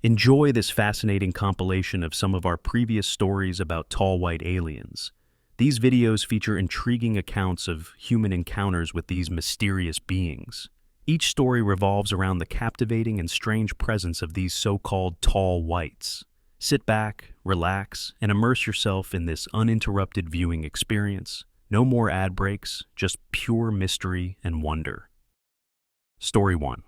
Enjoy this fascinating compilation of some of our previous stories about tall white aliens. These videos feature intriguing accounts of human encounters with these mysterious beings. Each story revolves around the captivating and strange presence of these so-called tall whites. Sit back, relax, and immerse yourself in this uninterrupted viewing experience. No more ad breaks, just pure mystery and wonder. Story 1.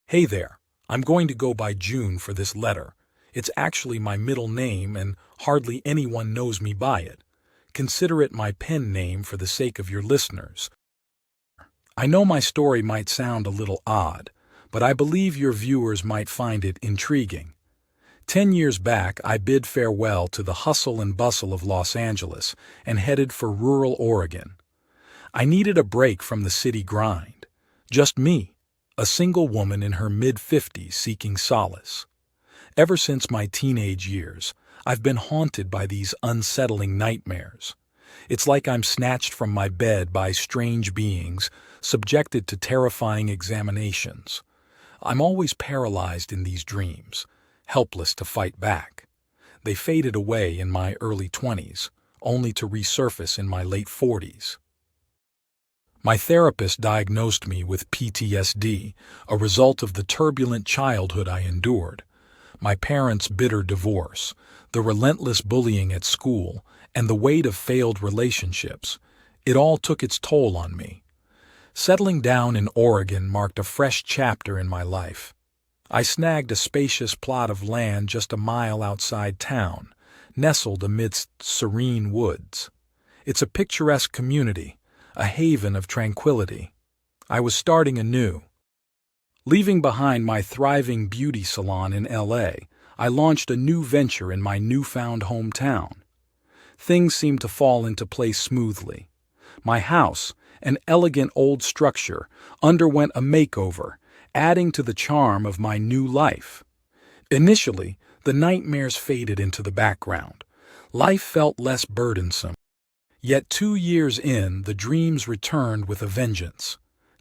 Hey there, I'm going to go by June for this letter. It's actually my middle name and hardly anyone knows me by it. Consider it my pen name for the sake of your listeners. I know my story might sound a little odd, but I believe your viewers might find it intriguing. 10 years back, I bid farewell to the hustle and bustle of Los Angeles and headed for rural Oregon. I needed a break from the city grind. Just me, a single woman in her mid-50s seeking solace. Ever since my teenage years, I've been haunted by these unsettling nightmares. It's like I'm snatched from my bed by strange beings, subjected to terrifying examinations. I'm always paralyzed in these dreams, helpless to fight back. They faded away in my early 20s, only to resurface in my late 40s. My therapist diagnosed me with PTSD, a result of the turbulent childhood I endured. My parents' bitter divorce, the relentless bullying at school, and the weight of failed relationships. It all took its toll on me. Settling down in Oregon marked a fresh chapter in my life. I snagged a spacious plot of land just a mile outside town, nestled amidst serene woods. It's a picturesque community, a haven of tranquility. I was starting anew. Leaving behind my thriving beauty salon in LA, I launched a new venture in my newfound hometown. Things seemed to fall into place smoothly. My house, an elegant old structure, underwent a makeover, adding to the charm of my new life. Initially, the nightmares faded into the background. Life felt less burdensome. Yet 2 years in, the dreams returned with a vengeance.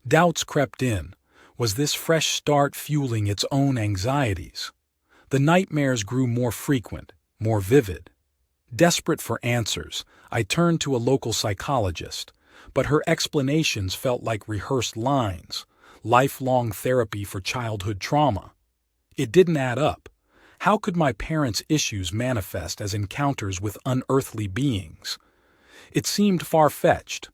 Doubts crept in. Was this fresh start fueling its own anxieties? The nightmares grew more frequent, more vivid. Desperate for answers, I turned to a local psychologist, but her explanations felt like rehearsed lines, lifelong therapy for childhood trauma. It didn't add up. How could my parents' issues manifest as encounters with unearthly beings? It seemed far-fetched.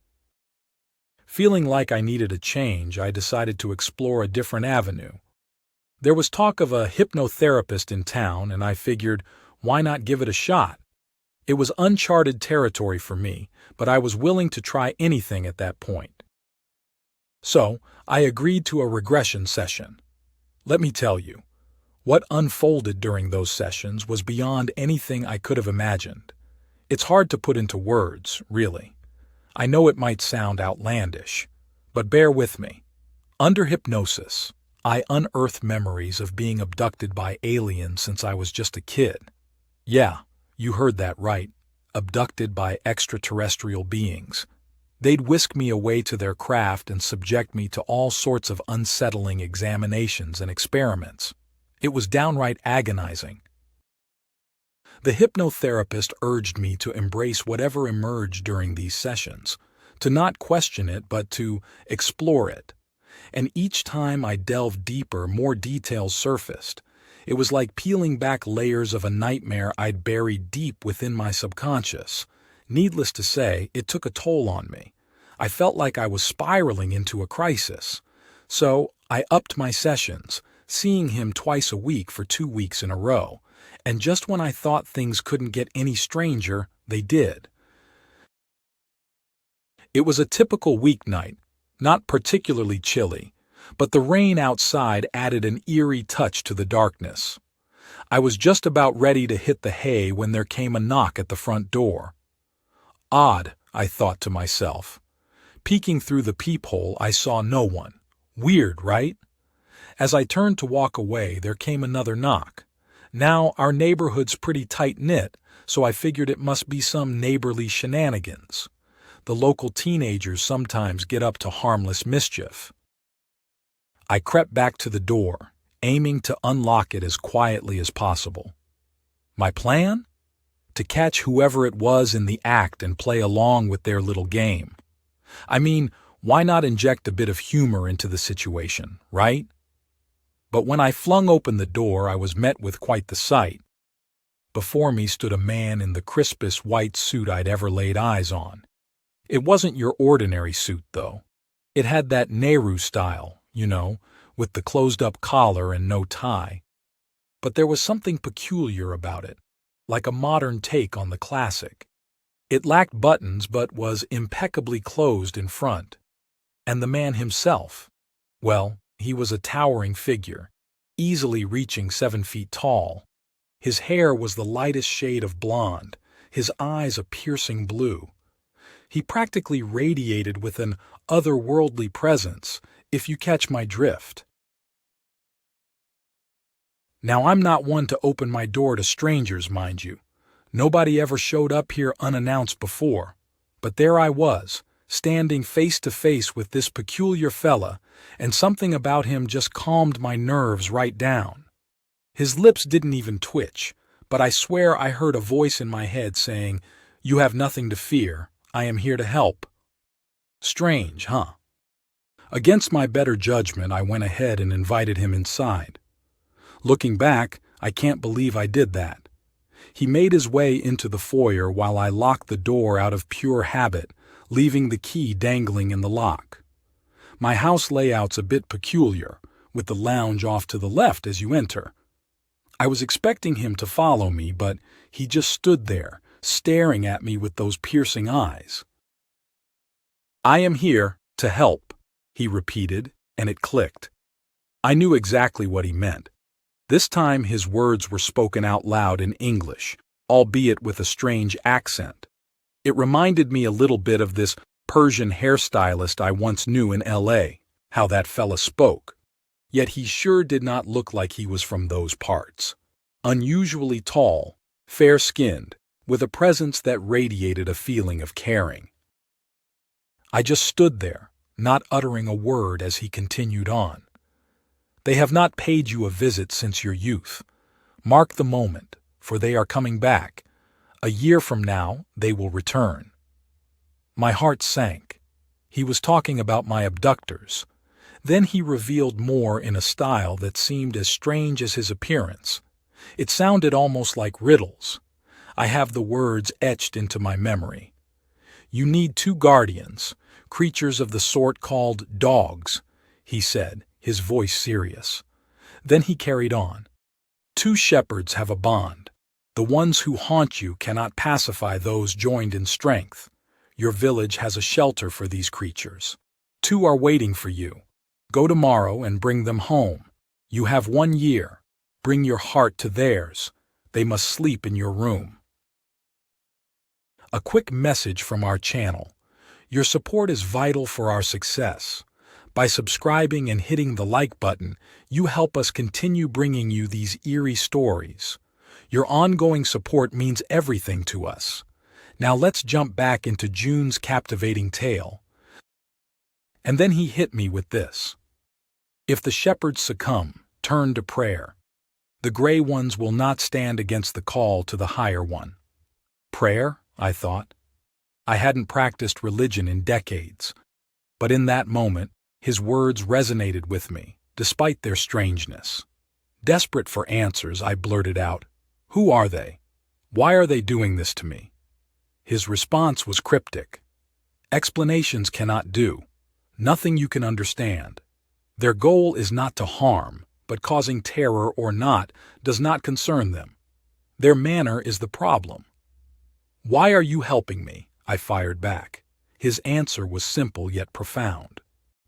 Feeling like I needed a change, I decided to explore a different avenue. There was talk of a hypnotherapist in town, and I figured, why not give it a shot? It was uncharted territory for me, but I was willing to try anything at that point. So, I agreed to a regression session. Let me tell you, what unfolded during those sessions was beyond anything I could have imagined. It's hard to put into words, really. I know it might sound outlandish, but bear with me. Under hypnosis, I unearthed memories of being abducted by aliens since I was just a kid. Yeah, you heard that right. Abducted by extraterrestrial beings. They'd whisk me away to their craft and subject me to all sorts of unsettling examinations and experiments. It was downright agonizing. The hypnotherapist urged me to embrace whatever emerged during these sessions, to not question it but to explore it. And each time I delved deeper, more details surfaced. It was like peeling back layers of a nightmare I'd buried deep within my subconscious. Needless to say, it took a toll on me. I felt like I was spiraling into a crisis. So I upped my sessions, seeing him twice a week for 2 weeks in a row. And just when I thought things couldn't get any stranger, they did. It was a typical weeknight, not particularly chilly, but the rain outside added an eerie touch to the darkness. I was just about ready to hit the hay when there came a knock at the front door. Odd, I thought to myself. Peeking through the peephole, I saw no one. Weird, right? As I turned to walk away, there came another knock. Now, our neighborhood's pretty tight-knit, so I figured it must be some neighborly shenanigans. The local teenagers sometimes get up to harmless mischief. I crept back to the door, aiming to unlock it as quietly as possible. My plan? To catch whoever it was in the act and play along with their little game. I mean, why not inject a bit of humor into the situation, right? But when I flung open the door, I was met with quite the sight. Before me stood a man in the crispest white suit I'd ever laid eyes on. It wasn't your ordinary suit, though. It had that Nehru style, with the closed-up collar and no tie. But there was something peculiar about it, like a modern take on the classic. It lacked buttons but was impeccably closed in front. And the man himself, well, he was a towering figure, easily reaching 7 feet tall. His hair was the lightest shade of blonde, his eyes a piercing blue. He practically radiated with an otherworldly presence, if you catch my drift. Now, I'm not one to open my door to strangers, mind you. Nobody ever showed up here unannounced before. But there I was, standing face to face with this peculiar fella, and something about him just calmed my nerves right down. His lips didn't even twitch, but I swear I heard a voice in my head saying, "You have nothing to fear. I am here to help." Strange, huh? Against my better judgment, I went ahead and invited him inside. Looking back, I can't believe I did that. He made his way into the foyer while I locked the door out of pure habit, leaving the key dangling in the lock. My house layout's a bit peculiar, with the lounge off to the left as you enter. I was expecting him to follow me, but he just stood there, staring at me with those piercing eyes. "I am here to help," he repeated, and it clicked. I knew exactly what he meant. This time his words were spoken out loud in English, albeit with a strange accent. It reminded me a little bit of this Persian hairstylist I once knew in LA, how that fella spoke. Yet he sure did not look like he was from those parts. Unusually tall, fair-skinned, with a presence that radiated a feeling of caring. I just stood there, not uttering a word as he continued on. "They have not paid you a visit since your youth. Mark the moment, for they are coming back. A year from now, they will return." My heart sank. He was talking about my abductors. Then he revealed more in a style that seemed as strange as his appearance. It sounded almost like riddles. I have the words etched into my memory. "You need 2 guardians, creatures of the sort called dogs," he said, his voice serious. Then he carried on. "2 shepherds have a bond. The ones who haunt you cannot pacify those joined in strength. Your village has a shelter for these creatures. 2 are waiting for you. Go tomorrow and bring them home. You have 1 year. Bring your heart to theirs. They must sleep in your room." A quick message from our channel. Your support is vital for our success. By subscribing and hitting the like button, you help us continue bringing you these eerie stories. Your ongoing support means everything to us. Now let's jump back into June's captivating tale. And then he hit me with this. "If the shepherds succumb, turn to prayer. The gray ones will not stand against the call to the higher one." Prayer, I thought. I hadn't practiced religion in decades. But in that moment, his words resonated with me, despite their strangeness. Desperate for answers, I blurted out, "Who are they? Why are they doing this to me?" His response was cryptic. "Explanations cannot do. Nothing you can understand. Their goal is not to harm, but causing terror or not does not concern them. Their manner is the problem." "Why are you helping me?" I fired back. His answer was simple yet profound.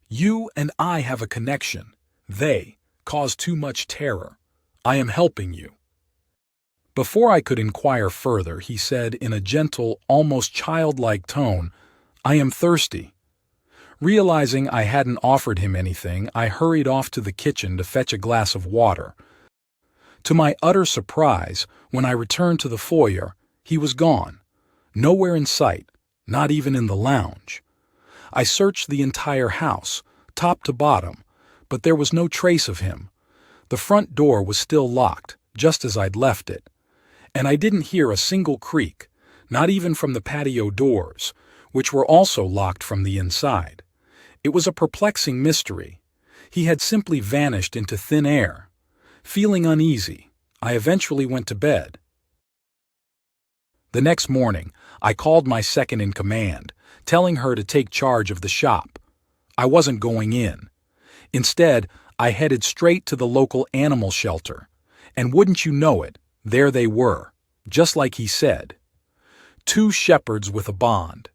"You and I have a connection. They cause too much terror. I am helping you." Before I could inquire further, he said in a gentle, almost childlike tone, "I am thirsty." Realizing I hadn't offered him anything, I hurried off to the kitchen to fetch a glass of water. To my utter surprise, when I returned to the foyer, he was gone. Nowhere in sight, not even in the lounge. I searched the entire house, top to bottom, but there was no trace of him. The front door was still locked, just as I'd left it, and I didn't hear a single creak, not even from the patio doors, which were also locked from the inside. It was a perplexing mystery. He had simply vanished into thin air. Feeling uneasy, I eventually went to bed. The next morning, I called my second-in-command, telling her to take charge of the shop. I wasn't going in. Instead, I headed straight to the local animal shelter, and wouldn't you know it, there they were, just like he said. 2 shepherds with a bond.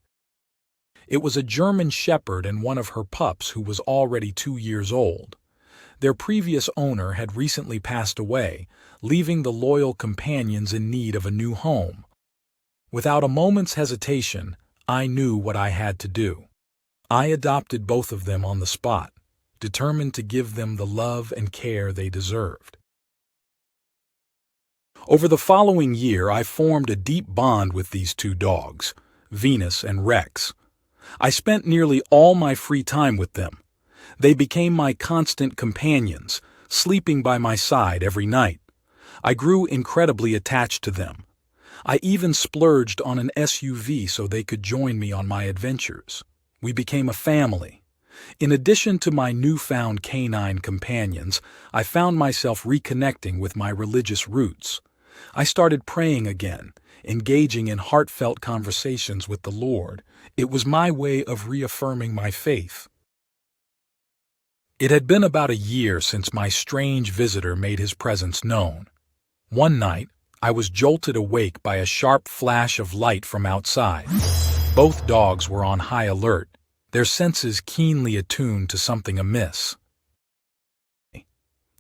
It was a German shepherd and one of her pups who was already 2 years old. Their previous owner had recently passed away, leaving the loyal companions in need of a new home. Without a moment's hesitation, I knew what I had to do. I adopted both of them on the spot, determined to give them the love and care they deserved. Over the following year, I formed a deep bond with these 2 dogs, Venus and Rex. I spent nearly all my free time with them. They became my constant companions, sleeping by my side every night. I grew incredibly attached to them. I even splurged on an SUV so they could join me on my adventures. We became a family. In addition to my newfound canine companions, I found myself reconnecting with my religious roots. I started praying again, engaging in heartfelt conversations with the Lord. It was my way of reaffirming my faith. It had been about a year since my strange visitor made his presence known. One night, I was jolted awake by a sharp flash of light from outside. Both dogs were on high alert, their senses keenly attuned to something amiss.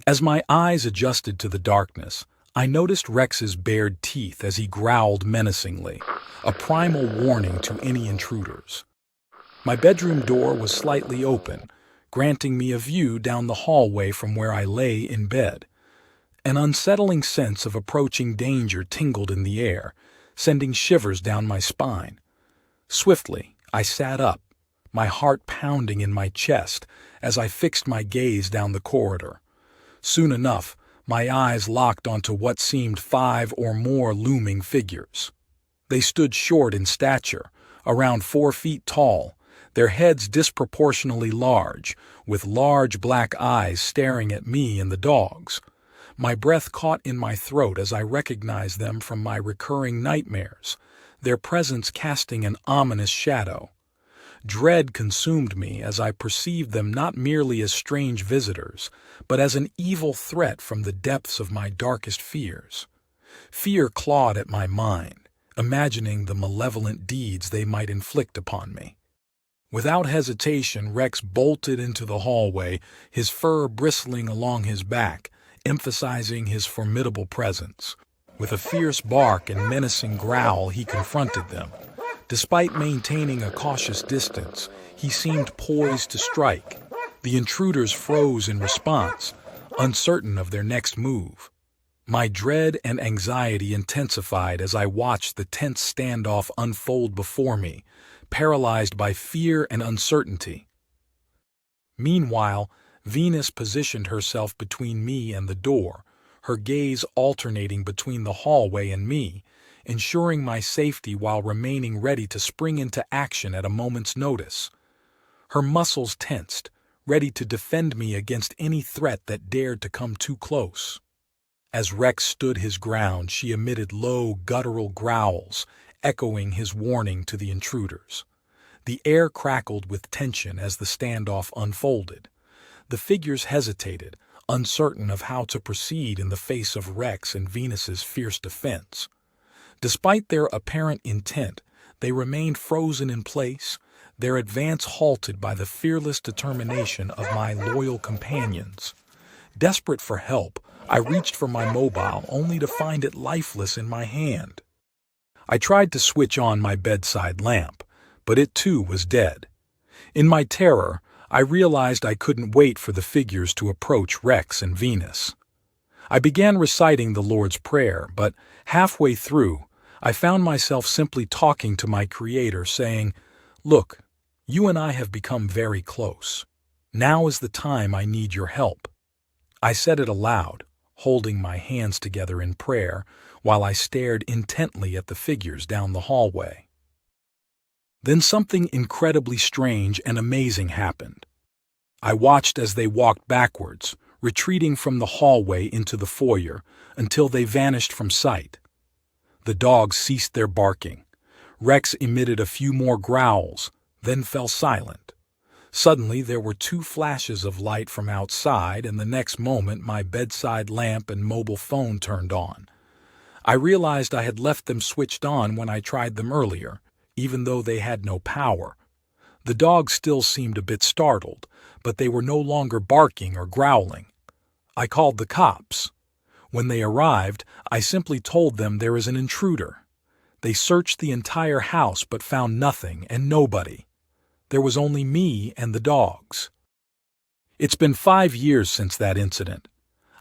As my eyes adjusted to the darkness, I noticed Rex's bared teeth as he growled menacingly, a primal warning to any intruders. My bedroom door was slightly open, granting me a view down the hallway from where I lay in bed. An unsettling sense of approaching danger tingled in the air, sending shivers down my spine. Swiftly, I sat up, my heart pounding in my chest as I fixed my gaze down the corridor. Soon enough, my eyes locked onto what seemed 5 or more looming figures. They stood short in stature, around 4 feet tall, their heads disproportionately large, with large black eyes staring at me and the dogs. My breath caught in my throat as I recognized them from my recurring nightmares, their presence casting an ominous shadow. Dread consumed me as I perceived them not merely as strange visitors, but as an evil threat from the depths of my darkest fears. Fear clawed at my mind, imagining the malevolent deeds they might inflict upon me. Without hesitation, Rex bolted into the hallway, his fur bristling along his back, emphasizing his formidable presence. With a fierce bark and menacing growl, he confronted them. Despite maintaining a cautious distance, he seemed poised to strike. The intruders froze in response, uncertain of their next move. My dread and anxiety intensified as I watched the tense standoff unfold before me, paralyzed by fear and uncertainty. Meanwhile, Venus positioned herself between me and the door, her gaze alternating between the hallway and me, ensuring my safety while remaining ready to spring into action at a moment's notice. Her muscles tensed, ready to defend me against any threat that dared to come too close. As Rex stood his ground, she emitted low, guttural growls, echoing his warning to the intruders. The air crackled with tension as the standoff unfolded. The figures hesitated, uncertain of how to proceed in the face of Rex and Venus's fierce defense. Despite their apparent intent, they remained frozen in place, their advance halted by the fearless determination of my loyal companions. Desperate for help, I reached for my mobile only to find it lifeless in my hand. I tried to switch on my bedside lamp, but it too was dead. In my terror, I realized I couldn't wait for the figures to approach Rex and Venus. I began reciting the Lord's Prayer, but halfway through, I found myself simply talking to my Creator, saying, "Look, you and I have become very close. Now is the time I need your help." I said it aloud, holding my hands together in prayer while I stared intently at the figures down the hallway. Then something incredibly strange and amazing happened. I watched as they walked backwards, retreating from the hallway into the foyer until they vanished from sight. The dogs ceased their barking. Rex emitted a few more growls, then fell silent. Suddenly there were two flashes of light from outside, and the next moment my bedside lamp and mobile phone turned on. I realized I had left them switched on when I tried them earlier, even though they had no power. The dogs still seemed a bit startled, but they were no longer barking or growling. I called the cops. When they arrived, I simply told them there is an intruder. They searched the entire house but found nothing and nobody. There was only me and the dogs. It's been 5 years since that incident.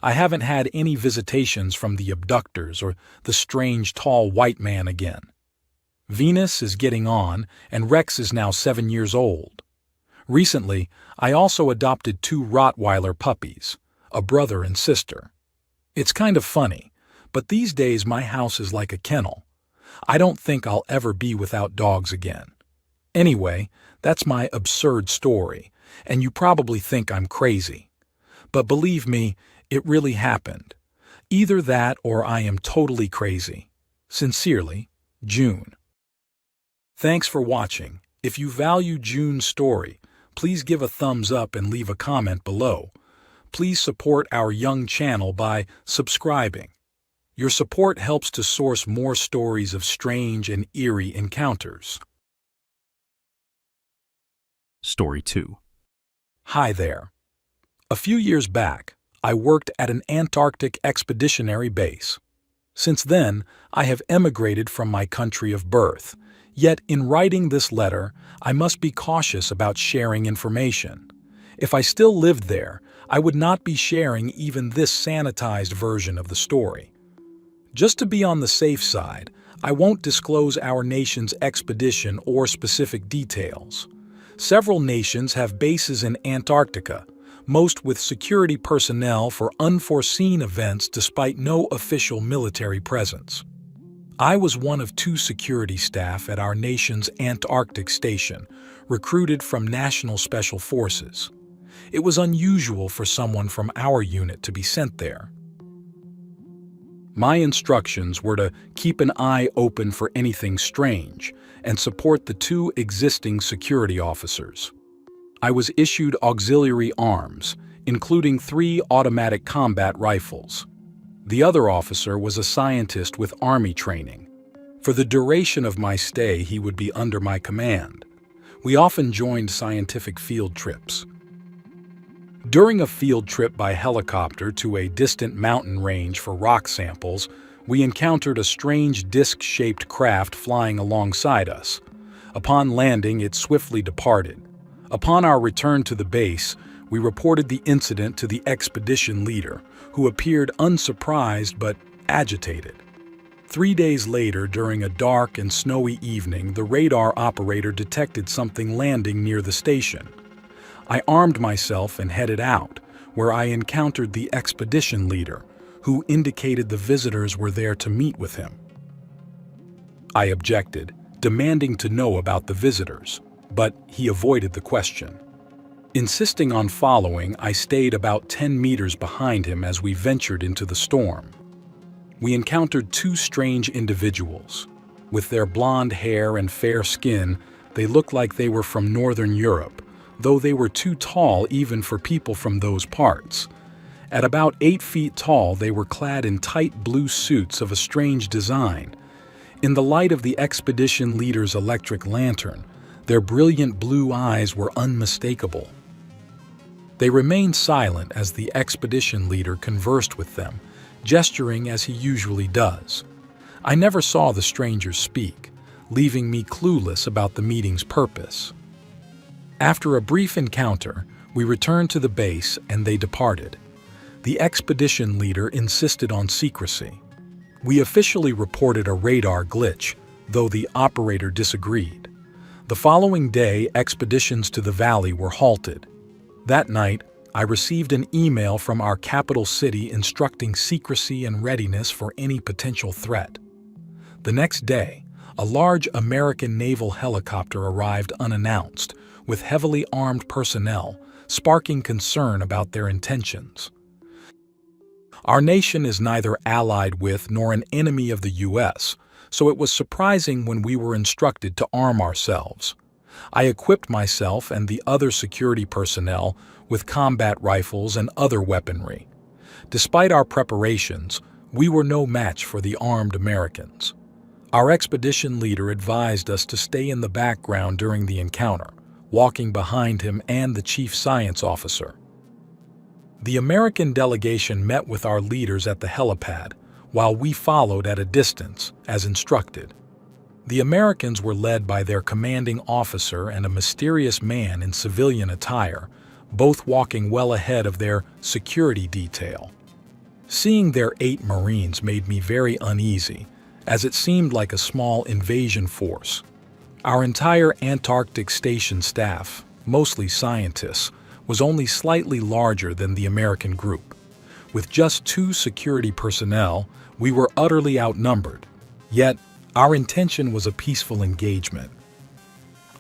I haven't had any visitations from the abductors or the strange tall white man again. Venus is getting on, and Rex is now 7 years old. Recently, I also adopted 2 Rottweiler puppies, a brother and sister. It's kind of funny, but these days my house is like a kennel. I don't think I'll ever be without dogs again. Anyway, that's my absurd story, and you probably think I'm crazy. But believe me, it really happened. Either that or I am totally crazy. Sincerely, June. Thanks for watching. If you value June's story, please give a thumbs up and leave a comment below. Please support our young channel by subscribing. Your support helps to source more stories of strange and eerie encounters. Story 2. Hi there. A few years back, I worked at an Antarctic expeditionary base. Since then, I have emigrated from my country of birth. Yet, in writing this letter, I must be cautious about sharing information. If I still lived there, I would not be sharing even this sanitized version of the story. Just to be on the safe side, I won't disclose our nation's expedition or specific details. Several nations have bases in Antarctica, most with security personnel for unforeseen events despite no official military presence. I was one of 2 security staff at our nation's Antarctic station, recruited from National Special Forces. It was unusual for someone from our unit to be sent there. My instructions were to keep an eye open for anything strange and support the 2 existing security officers. I was issued auxiliary arms, including 3 automatic combat rifles. The other officer was a scientist with Army training. For the duration of my stay, he would be under my command. We often joined scientific field trips. During a field trip by helicopter to a distant mountain range for rock samples, we encountered a strange disc-shaped craft flying alongside us. Upon landing, it swiftly departed. Upon our return to the base, we reported the incident to the expedition leader, who appeared unsurprised but agitated. 3 days later, during a dark and snowy evening, the radar operator detected something landing near the station. I armed myself and headed out, where I encountered the expedition leader, who indicated the visitors were there to meet with him. I objected, demanding to know about the visitors, but he avoided the question. Insisting on following, I stayed about 10 meters behind him as we ventured into the storm. We encountered 2 strange individuals. With their blonde hair and fair skin, they looked like they were from Northern Europe, though they were too tall even for people from those parts. At about 8 feet tall, they were clad in tight blue suits of a strange design. In the light of the expedition leader's electric lantern, their brilliant blue eyes were unmistakable. They remained silent as the expedition leader conversed with them, gesturing as he usually does. I never saw the strangers speak, leaving me clueless about the meeting's purpose. After a brief encounter, we returned to the base and they departed. The expedition leader insisted on secrecy. We officially reported a radar glitch, though the operator disagreed. The following day, expeditions to the valley were halted. That night, I received an email from our capital city instructing secrecy and readiness for any potential threat. The next day, a large American naval helicopter arrived unannounced, with heavily armed personnel, sparking concern about their intentions. Our nation is neither allied with nor an enemy of the U.S., so it was surprising when we were instructed to arm ourselves. I equipped myself and the other security personnel with combat rifles and other weaponry. Despite our preparations, we were no match for the armed Americans. Our expedition leader advised us to stay in the background during the encounter, walking behind him and the chief science officer. The American delegation met with our leaders at the helipad, while we followed at a distance, as instructed. The Americans were led by their commanding officer and a mysterious man in civilian attire, both walking well ahead of their security detail. Seeing their 8 Marines made me very uneasy, as it seemed like a small invasion force. Our entire Antarctic station staff, mostly scientists, was only slightly larger than the American group. With just 2 security personnel, we were utterly outnumbered. Yet, our intention was a peaceful engagement.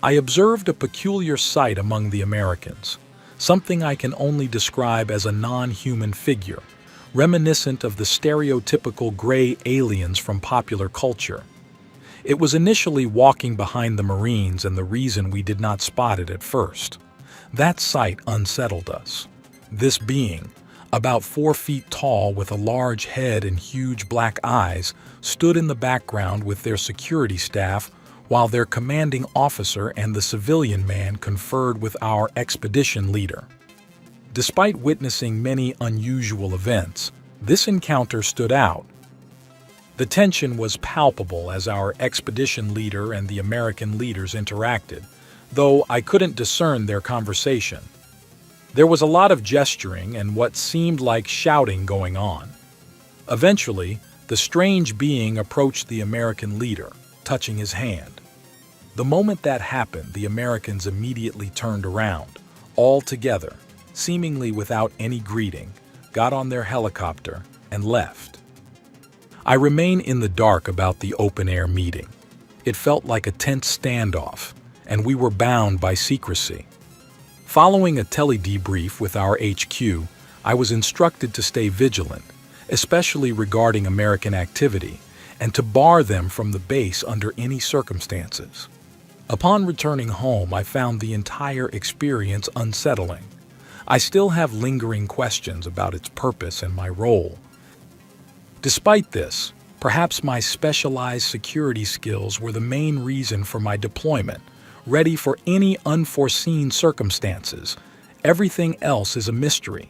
I observed a peculiar sight among the Americans, something I can only describe as a non-human figure, reminiscent of the stereotypical gray aliens from popular culture. It was initially walking behind the Marines, and the reason we did not spot it at first. That sight unsettled us. This being, about 4 feet tall with a large head and huge black eyes, stood in the background with their security staff while their commanding officer and the civilian man conferred with our expedition leader. Despite witnessing many unusual events, this encounter stood out. The tension was palpable as our expedition leader and the American leaders interacted, though I couldn't discern their conversation. There was a lot of gesturing and what seemed like shouting going on. Eventually, the strange being approached the American leader, touching his hand. The moment that happened, the Americans immediately turned around, all together, seemingly without any greeting, got on their helicopter and left. I remain in the dark about the open-air meeting. It felt like a tense standoff, and we were bound by secrecy. Following a tele-debrief with our HQ, I was instructed to stay vigilant, especially regarding American activity, and to bar them from the base under any circumstances. Upon returning home, I found the entire experience unsettling. I still have lingering questions about its purpose and my role. Despite this, perhaps my specialized security skills were the main reason for my deployment, ready for any unforeseen circumstances. Everything else is a mystery.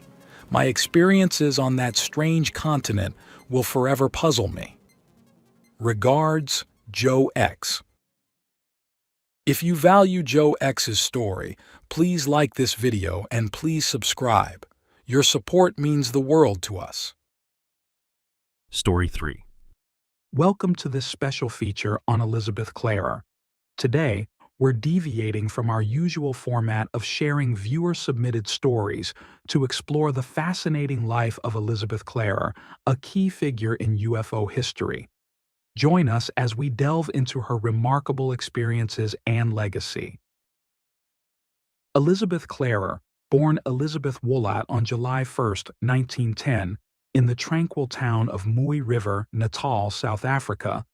My experiences on that strange continent will forever puzzle me. Regards, Joe X. If you value Joe X's story, please like this video and please subscribe. Your support means the world to us. Story 3. Welcome to this special feature on Elizabeth Clar. Today, we're deviating from our usual format of sharing viewer-submitted stories to explore the fascinating life of Elizabeth Clar, a key figure in UFO history. Join us as we delve into her remarkable experiences and legacy. Elizabeth Clar, born Elizabeth Woolat on July 1, 1910, in the tranquil town of Mooi River, Natal, South Africa,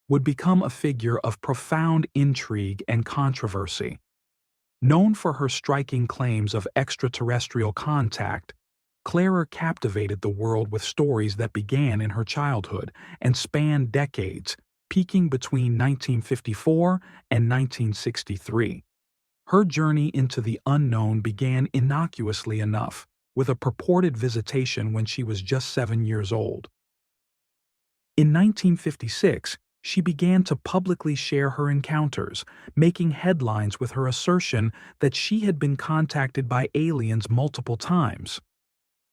would become a figure of profound intrigue and controversy. Known for her striking claims of extraterrestrial contact, Clar captivated the world with stories that began in her childhood and spanned decades, peaking between 1954 and 1963. Her journey into the unknown began innocuously enough, with a purported visitation when she was just 7 years old. In 1956, she began to publicly share her encounters, making headlines with her assertion that she had been contacted by aliens multiple times.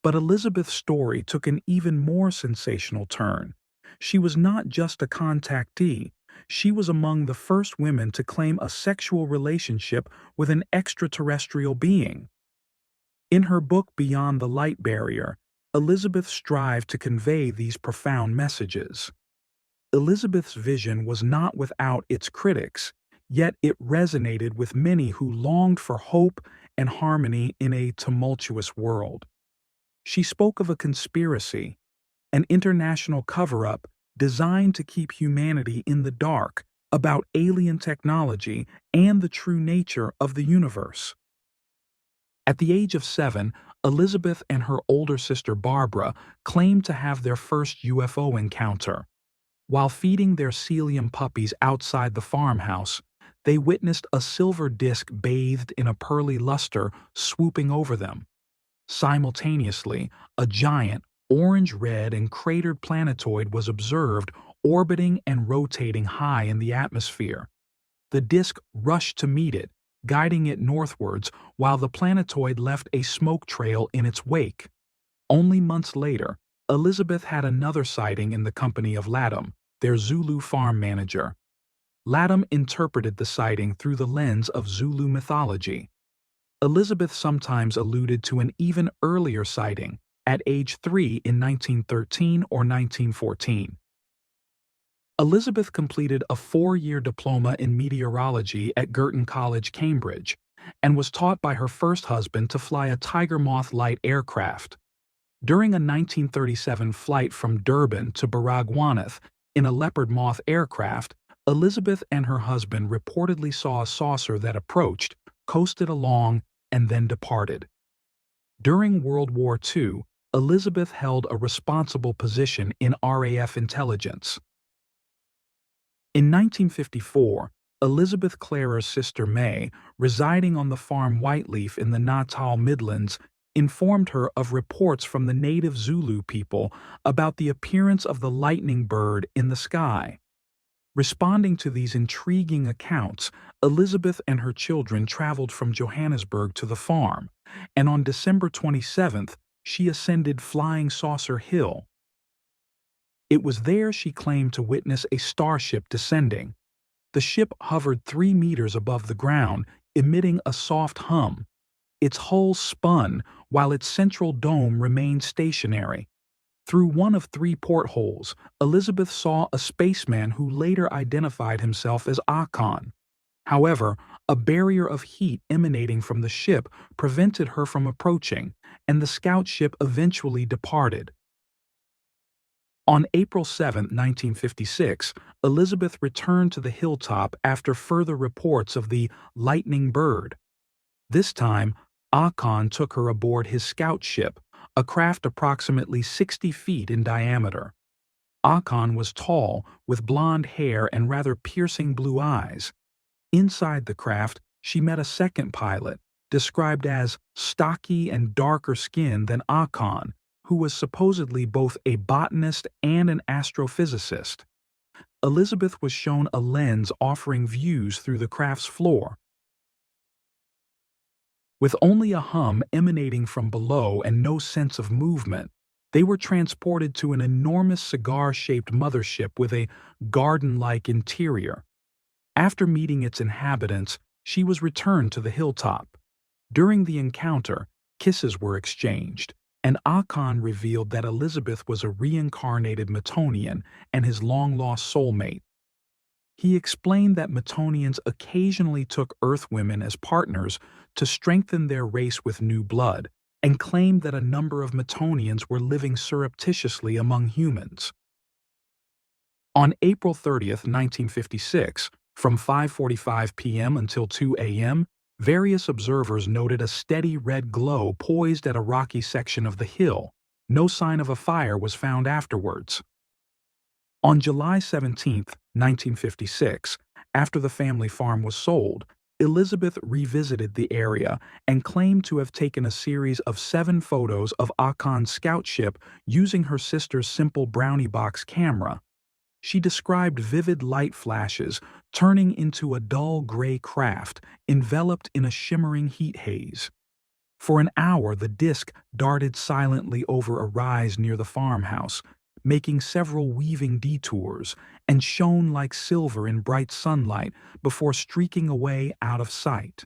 But Elizabeth's story took an even more sensational turn. She was not just a contactee, she was among the first women to claim a sexual relationship with an extraterrestrial being. In her book Beyond the Light Barrier, Elizabeth strived to convey these profound messages. Elizabeth's vision was not without its critics, yet it resonated with many who longed for hope and harmony in a tumultuous world. She spoke of a conspiracy, an international cover-up designed to keep humanity in the dark about alien technology and the true nature of the universe. At the age of 7, Elizabeth and her older sister Barbara claimed to have their first UFO encounter. While feeding their Celium puppies outside the farmhouse, they witnessed a silver disk bathed in a pearly luster swooping over them. Simultaneously, a giant, orange-red and cratered planetoid was observed orbiting and rotating high in the atmosphere. The disk rushed to meet it, guiding it northwards while the planetoid left a smoke trail in its wake. Only months later, Elizabeth had another sighting in the company of Latham, their Zulu farm manager. Latham interpreted the sighting through the lens of Zulu mythology. Elizabeth sometimes alluded to an even earlier sighting, at age 3 in 1913 or 1914. Elizabeth completed a 4-year diploma in meteorology at Girton College, Cambridge, and was taught by her first husband to fly a Tiger Moth light aircraft. During a 1937 flight from Durban to Baragwanath in a Leopard Moth aircraft, Elizabeth and her husband reportedly saw a saucer that approached, coasted along, and then departed. During World War II, Elizabeth held a responsible position in RAF intelligence. In 1954, Elizabeth Clar's sister May, residing on the farm Whiteleaf in the Natal Midlands, informed her of reports from the native Zulu people about the appearance of the lightning bird in the sky. Responding to these intriguing accounts, Elizabeth and her children traveled from Johannesburg to the farm, and on December 27th, she ascended Flying Saucer Hill. It was there she claimed to witness a starship descending. The ship hovered 3 meters above the ground, emitting a soft hum. Its hull spun while its central dome remained stationary. Through one of 3 portholes, Elizabeth saw a spaceman who later identified himself as Akon. However, a barrier of heat emanating from the ship prevented her from approaching, and the scout ship eventually departed. On April 7, 1956, Elizabeth returned to the hilltop after further reports of the lightning bird. This time, Akon took her aboard his scout ship, a craft approximately 60 feet in diameter. Akon was tall, with blonde hair and rather piercing blue eyes. Inside the craft, she met a second pilot, described as stocky and darker skinned than Akon, who was supposedly both a botanist and an astrophysicist. Elizabeth was shown a lens offering views through the craft's floor. With only a hum emanating from below and no sense of movement, they were transported to an enormous cigar-shaped mothership with a garden-like interior. After meeting its inhabitants, she was returned to the hilltop. During the encounter, kisses were exchanged, and Akon revealed that Elizabeth was a reincarnated Metonian and his long-lost soulmate. He explained that Metonians occasionally took Earth women as partners to strengthen their race with new blood, and claimed that a number of Metonians were living surreptitiously among humans. On April 30, 1956, from 5:45 p.m. until 2 a.m., various observers noted a steady red glow poised at a rocky section of the hill. No sign of a fire was found afterwards. On July 17, 1956, after the family farm was sold, Elizabeth revisited the area and claimed to have taken a series of 7 photos of Akon's scout ship using her sister's simple brownie box camera. She described vivid light flashes turning into a dull gray craft enveloped in a shimmering heat haze. For an hour, the disk darted silently over a rise near the farmhouse, making several weaving detours, and shone like silver in bright sunlight before streaking away out of sight.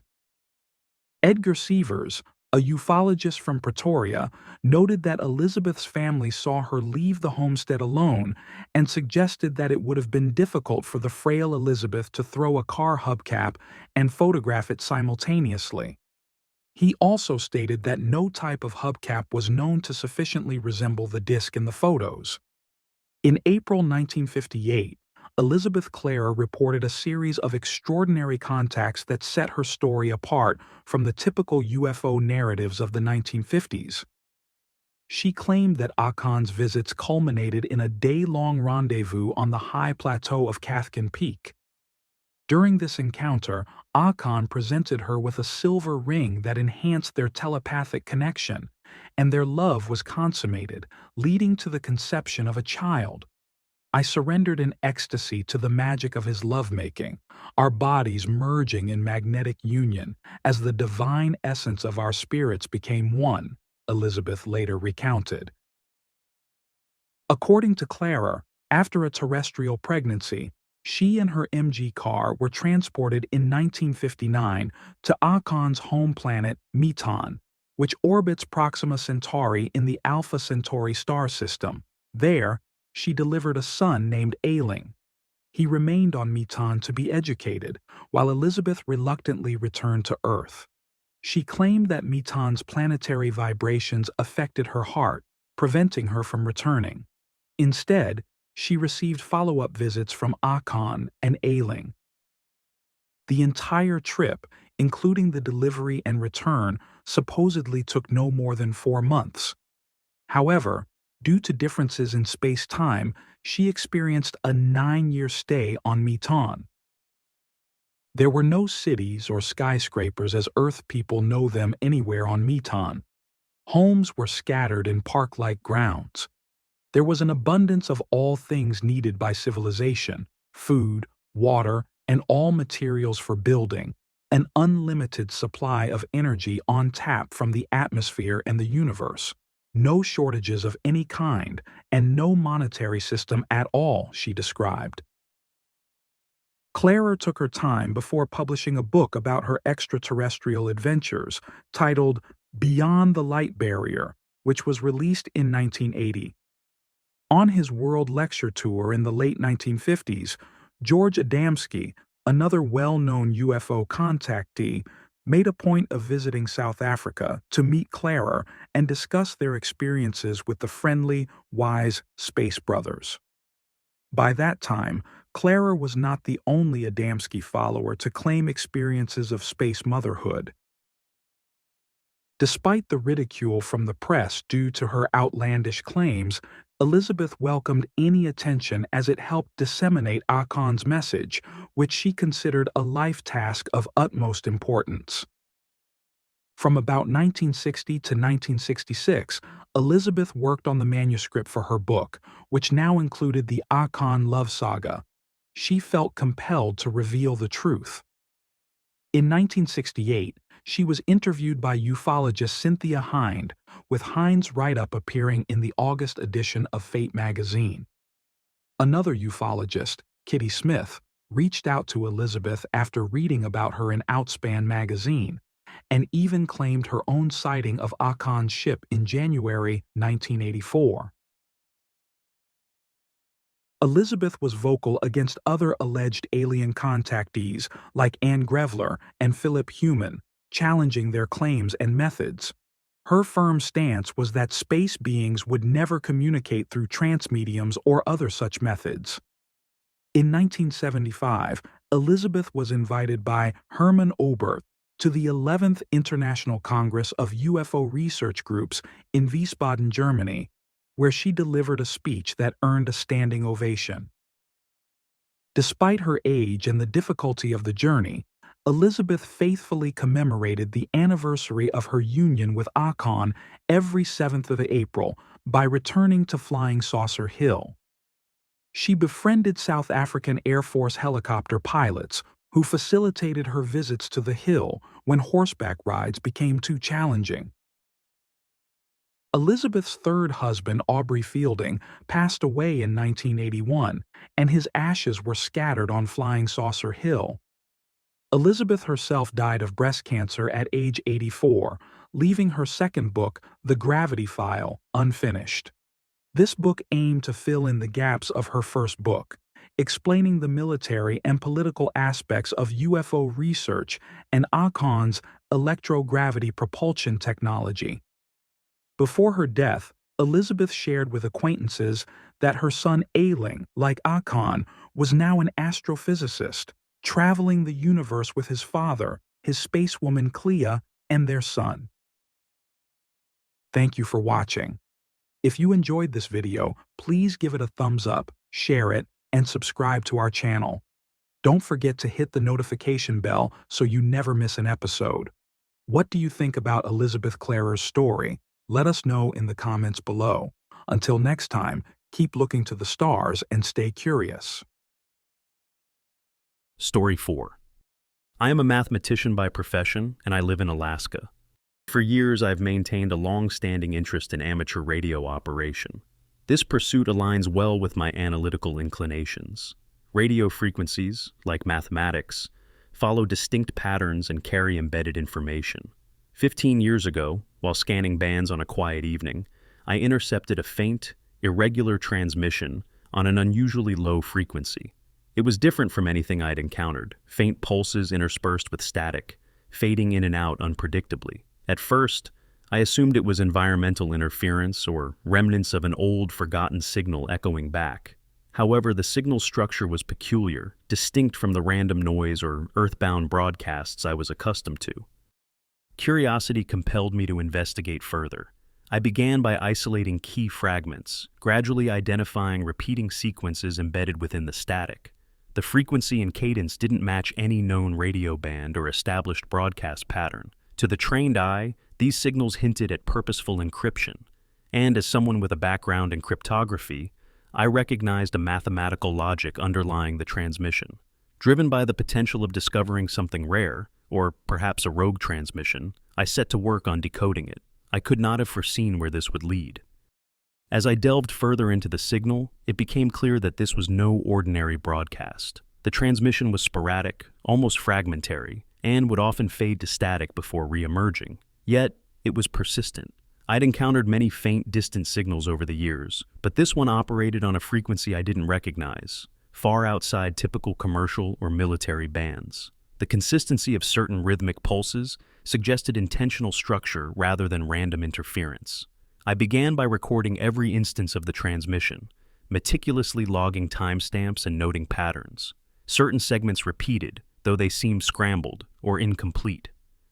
Edgar Sievers, A ufologist from Pretoria noted that Elizabeth's family saw her leave the homestead alone and suggested that it would have been difficult for the frail Elizabeth to throw a car hubcap and photograph it simultaneously. He also stated that no type of hubcap was known to sufficiently resemble the disc in the photos. In April 1958, Elizabeth Clar reported a series of extraordinary contacts that set her story apart from the typical UFO narratives of the 1950s. She claimed that Akon's visits culminated in a day-long rendezvous on the high plateau of Cathkin Peak. During this encounter, Akon presented her with a silver ring that enhanced their telepathic connection, and their love was consummated, leading to the conception of a child. I surrendered in ecstasy to the magic of his lovemaking, our bodies merging in magnetic union as the divine essence of our spirits became one, Elizabeth later recounted. According to Clara, after a terrestrial pregnancy, she and her MG car were transported in 1959 to Akon's home planet Meton, which orbits Proxima Centauri in the Alpha Centauri star system. There, she delivered a son named Ailing. He remained on Meton to be educated, while Elizabeth reluctantly returned to Earth. She claimed that Meton's planetary vibrations affected her heart, preventing her from returning. Instead, she received follow-up visits from Akon and Ailing. The entire trip, including the delivery and return, supposedly took no more than 4 months. However, due to differences in space-time, she experienced a 9-year stay on Meton. There were no cities or skyscrapers as Earth people know them anywhere on Meton. Homes were scattered in park-like grounds. There was an abundance of all things needed by civilization: food, water, and all materials for building, an unlimited supply of energy on tap from the atmosphere and the universe. No shortages of any kind, and no monetary system at all, she described. Clara took her time before publishing a book about her extraterrestrial adventures, titled Beyond the Light Barrier, which was released in 1980. On his world lecture tour in the late 1950s, George Adamski, another well-known UFO contactee, made a point of visiting South Africa to meet Clara and discuss their experiences with the friendly, wise Space Brothers. By that time, Clara was not the only Adamski follower to claim experiences of space motherhood. Despite the ridicule from the press due to her outlandish claims, Elizabeth welcomed any attention as it helped disseminate Akon's message, which she considered a life task of utmost importance. From about 1960 to 1966, Elizabeth worked on the manuscript for her book, which now included the Akon love saga. She felt compelled to reveal the truth. In 1968, she was interviewed by ufologist Cynthia Hind, with Hind's write-up appearing in the August edition of Fate magazine. Another ufologist, Kitty Smith, reached out to Elizabeth after reading about her in Outspan magazine, and even claimed her own sighting of Akon's ship in January 1984. Elizabeth was vocal against other alleged alien contactees like Anne Grevler and Philip Heumann, challenging their claims and methods. Her firm stance was that space beings would never communicate through trance mediums or other such methods. In 1975, Elizabeth was invited by Hermann Oberth to the 11th International Congress of UFO Research Groups in Wiesbaden, Germany, where she delivered a speech that earned a standing ovation. Despite her age and the difficulty of the journey, Elizabeth faithfully commemorated the anniversary of her union with Akon every 7th of April by returning to Flying Saucer Hill. She befriended South African Air Force helicopter pilots who facilitated her visits to the hill when horseback rides became too challenging. Elizabeth's third husband, Aubrey Fielding, passed away in 1981, and his ashes were scattered on Flying Saucer Hill. Elizabeth herself died of breast cancer at age 84, leaving her second book, The Gravity File, unfinished. This book aimed to fill in the gaps of her first book, explaining the military and political aspects of UFO research and Akon's electrogravity propulsion technology. Before her death, Elizabeth shared with acquaintances that her son Ailing, like Akon, was now an astrophysicist, traveling the universe with his father, his spacewoman Clea, and their son. Thank you for watching. If you enjoyed this video, please give it a thumbs up, share it, and subscribe to our channel. Don't forget to hit the notification bell so you never miss an episode. What do you think about Elizabeth Clar's story? Let us know in the comments below. Until next time, keep looking to the stars and stay curious. Story 4. I am a mathematician by profession, and I live in Alaska. For years, I've maintained a long-standing interest in amateur radio operation. This pursuit aligns well with my analytical inclinations. Radio frequencies, like mathematics, follow distinct patterns and carry embedded information. 15 years ago, while scanning bands on a quiet evening, I intercepted a faint, irregular transmission on an unusually low frequency. It was different from anything I'd encountered, faint pulses interspersed with static, fading in and out unpredictably. At first, I assumed it was environmental interference or remnants of an old, forgotten signal echoing back. However, the signal structure was peculiar, distinct from the random noise or earthbound broadcasts I was accustomed to. Curiosity compelled me to investigate further. I began by isolating key fragments, gradually identifying repeating sequences embedded within the static. The frequency and cadence didn't match any known radio band or established broadcast pattern. To the trained eye, these signals hinted at purposeful encryption, and as someone with a background in cryptography, I recognized a mathematical logic underlying the transmission. Driven by the potential of discovering something rare, or perhaps a rogue transmission, I set to work on decoding it. I could not have foreseen where this would lead. As I delved further into the signal, it became clear that this was no ordinary broadcast. The transmission was sporadic, almost fragmentary, and would often fade to static before re-emerging. Yet, it was persistent. I'd encountered many faint, distant signals over the years, but this one operated on a frequency I didn't recognize, far outside typical commercial or military bands. The consistency of certain rhythmic pulses suggested intentional structure rather than random interference. I began by recording every instance of the transmission, meticulously logging timestamps and noting patterns. Certain segments repeated, though they seemed scrambled or incomplete.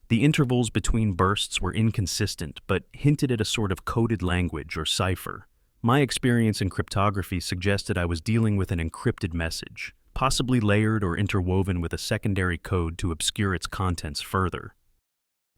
The intervals between bursts were inconsistent, but hinted at a sort of coded language or cipher. My experience in cryptography suggested I was dealing with an encrypted message, possibly layered or interwoven with a secondary code to obscure its contents further.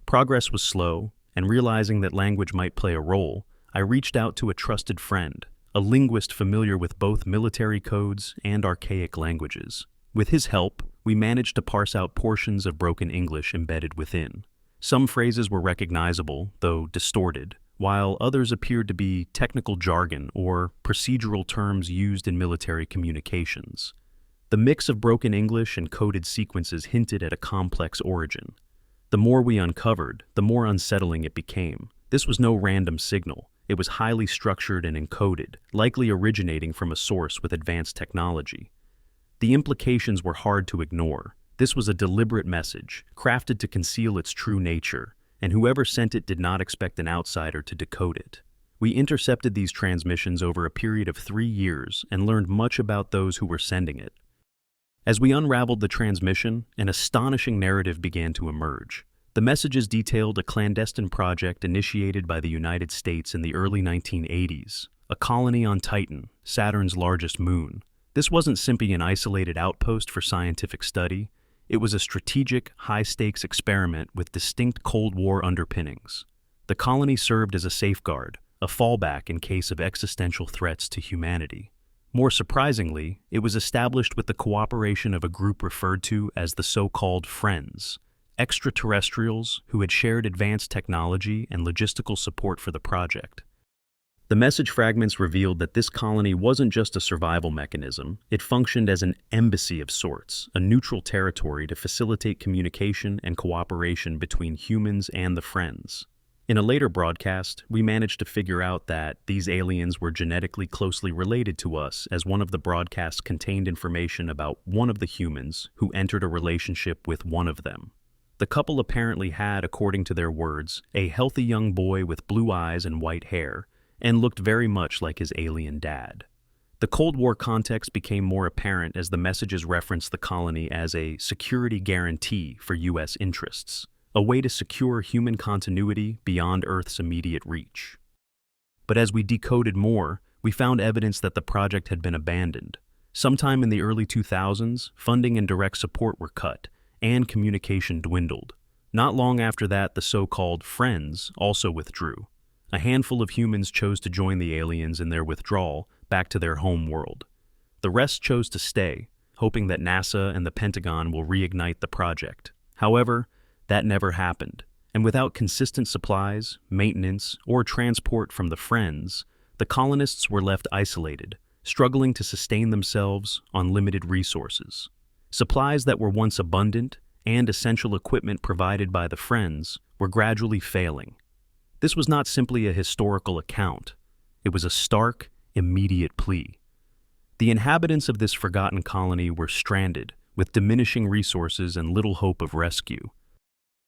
Progress was slow, and realizing that language might play a role, I reached out to a trusted friend, a linguist familiar with both military codes and archaic languages. With his help, we managed to parse out portions of broken English embedded within. Some phrases were recognizable, though distorted, while others appeared to be technical jargon or procedural terms used in military communications. The mix of broken English and coded sequences hinted at a complex origin. The more we uncovered, the more unsettling it became. This was no random signal. It was highly structured and encoded, likely originating from a source with advanced technology. The implications were hard to ignore. This was a deliberate message, crafted to conceal its true nature, and whoever sent it did not expect an outsider to decode it. We intercepted these transmissions over a period of 3 years and learned much about those who were sending it. As we unraveled the transmission, an astonishing narrative began to emerge. The messages detailed a clandestine project initiated by the United States in the early 1980s, a colony on Titan, Saturn's largest moon. This wasn't simply an isolated outpost for scientific study. It was a strategic, high-stakes experiment with distinct Cold War underpinnings. The colony served as a safeguard, a fallback in case of existential threats to humanity. More surprisingly, it was established with the cooperation of a group referred to as the so-called Friends, extraterrestrials who had shared advanced technology and logistical support for the project. The message fragments revealed that this colony wasn't just a survival mechanism, it functioned as an embassy of sorts, a neutral territory to facilitate communication and cooperation between humans and the Friends. In a later broadcast, we managed to figure out that these aliens were genetically closely related to us, as one of the broadcasts contained information about one of the humans who entered a relationship with one of them. The couple apparently had, according to their words, a healthy young boy with blue eyes and white hair, and looked very much like his alien dad. The Cold War context became more apparent as the messages referenced the colony as a security guarantee for U.S. interests, a way to secure human continuity beyond Earth's immediate reach. But as we decoded more, we found evidence that the project had been abandoned. Sometime in the early 2000s, funding and direct support were cut, and communication dwindled. Not long after that, the so-called Friends also withdrew. A handful of humans chose to join the aliens in their withdrawal back to their home world. The rest chose to stay, hoping that NASA and the Pentagon will reignite the project. However, that never happened, and without consistent supplies, maintenance, or transport from the Friends, the colonists were left isolated, struggling to sustain themselves on limited resources. Supplies that were once abundant and essential equipment provided by the Friends were gradually failing. This was not simply a historical account. It was a stark, immediate plea. The inhabitants of this forgotten colony were stranded, with diminishing resources and little hope of rescue.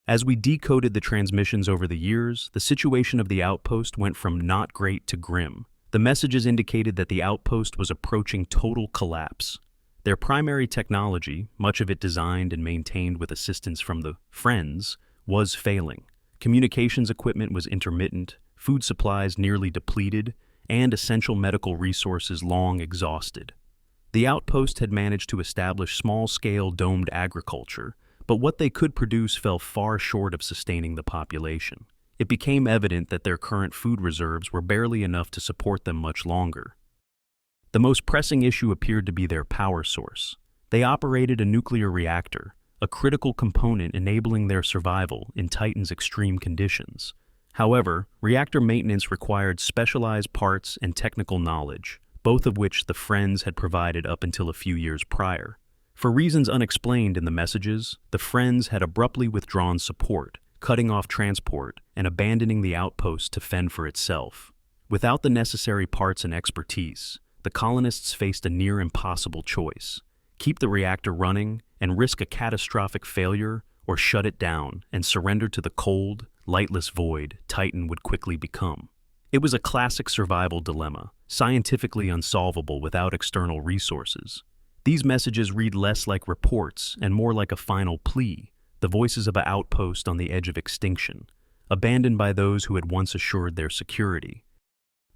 As we decoded the transmissions over the years, the situation of the outpost went from not great to grim. The messages indicated that the outpost was approaching total collapse. Their primary technology, much of it designed and maintained with assistance from the Friends, was failing. Communications equipment was intermittent, food supplies nearly depleted, and essential medical resources long exhausted. The outpost had managed to establish small-scale domed agriculture, but what they could produce fell far short of sustaining the population. It became evident that their current food reserves were barely enough to support them much longer. The most pressing issue appeared to be their power source. They operated a nuclear reactor, a critical component enabling their survival in Titan's extreme conditions. However, reactor maintenance required specialized parts and technical knowledge, both of which the Friends had provided up until a few years prior. For reasons unexplained in the messages, the Friends had abruptly withdrawn support, cutting off transport and abandoning the outpost to fend for itself. Without the necessary parts and expertise, the colonists faced a near impossible choice: keep the reactor running and risk a catastrophic failure, or shut it down and surrender to the cold, lightless void Titan would quickly become. It was a classic survival dilemma, scientifically unsolvable without external resources. These messages read less like reports and more like a final plea, the voices of an outpost on the edge of extinction, abandoned by those who had once assured their security.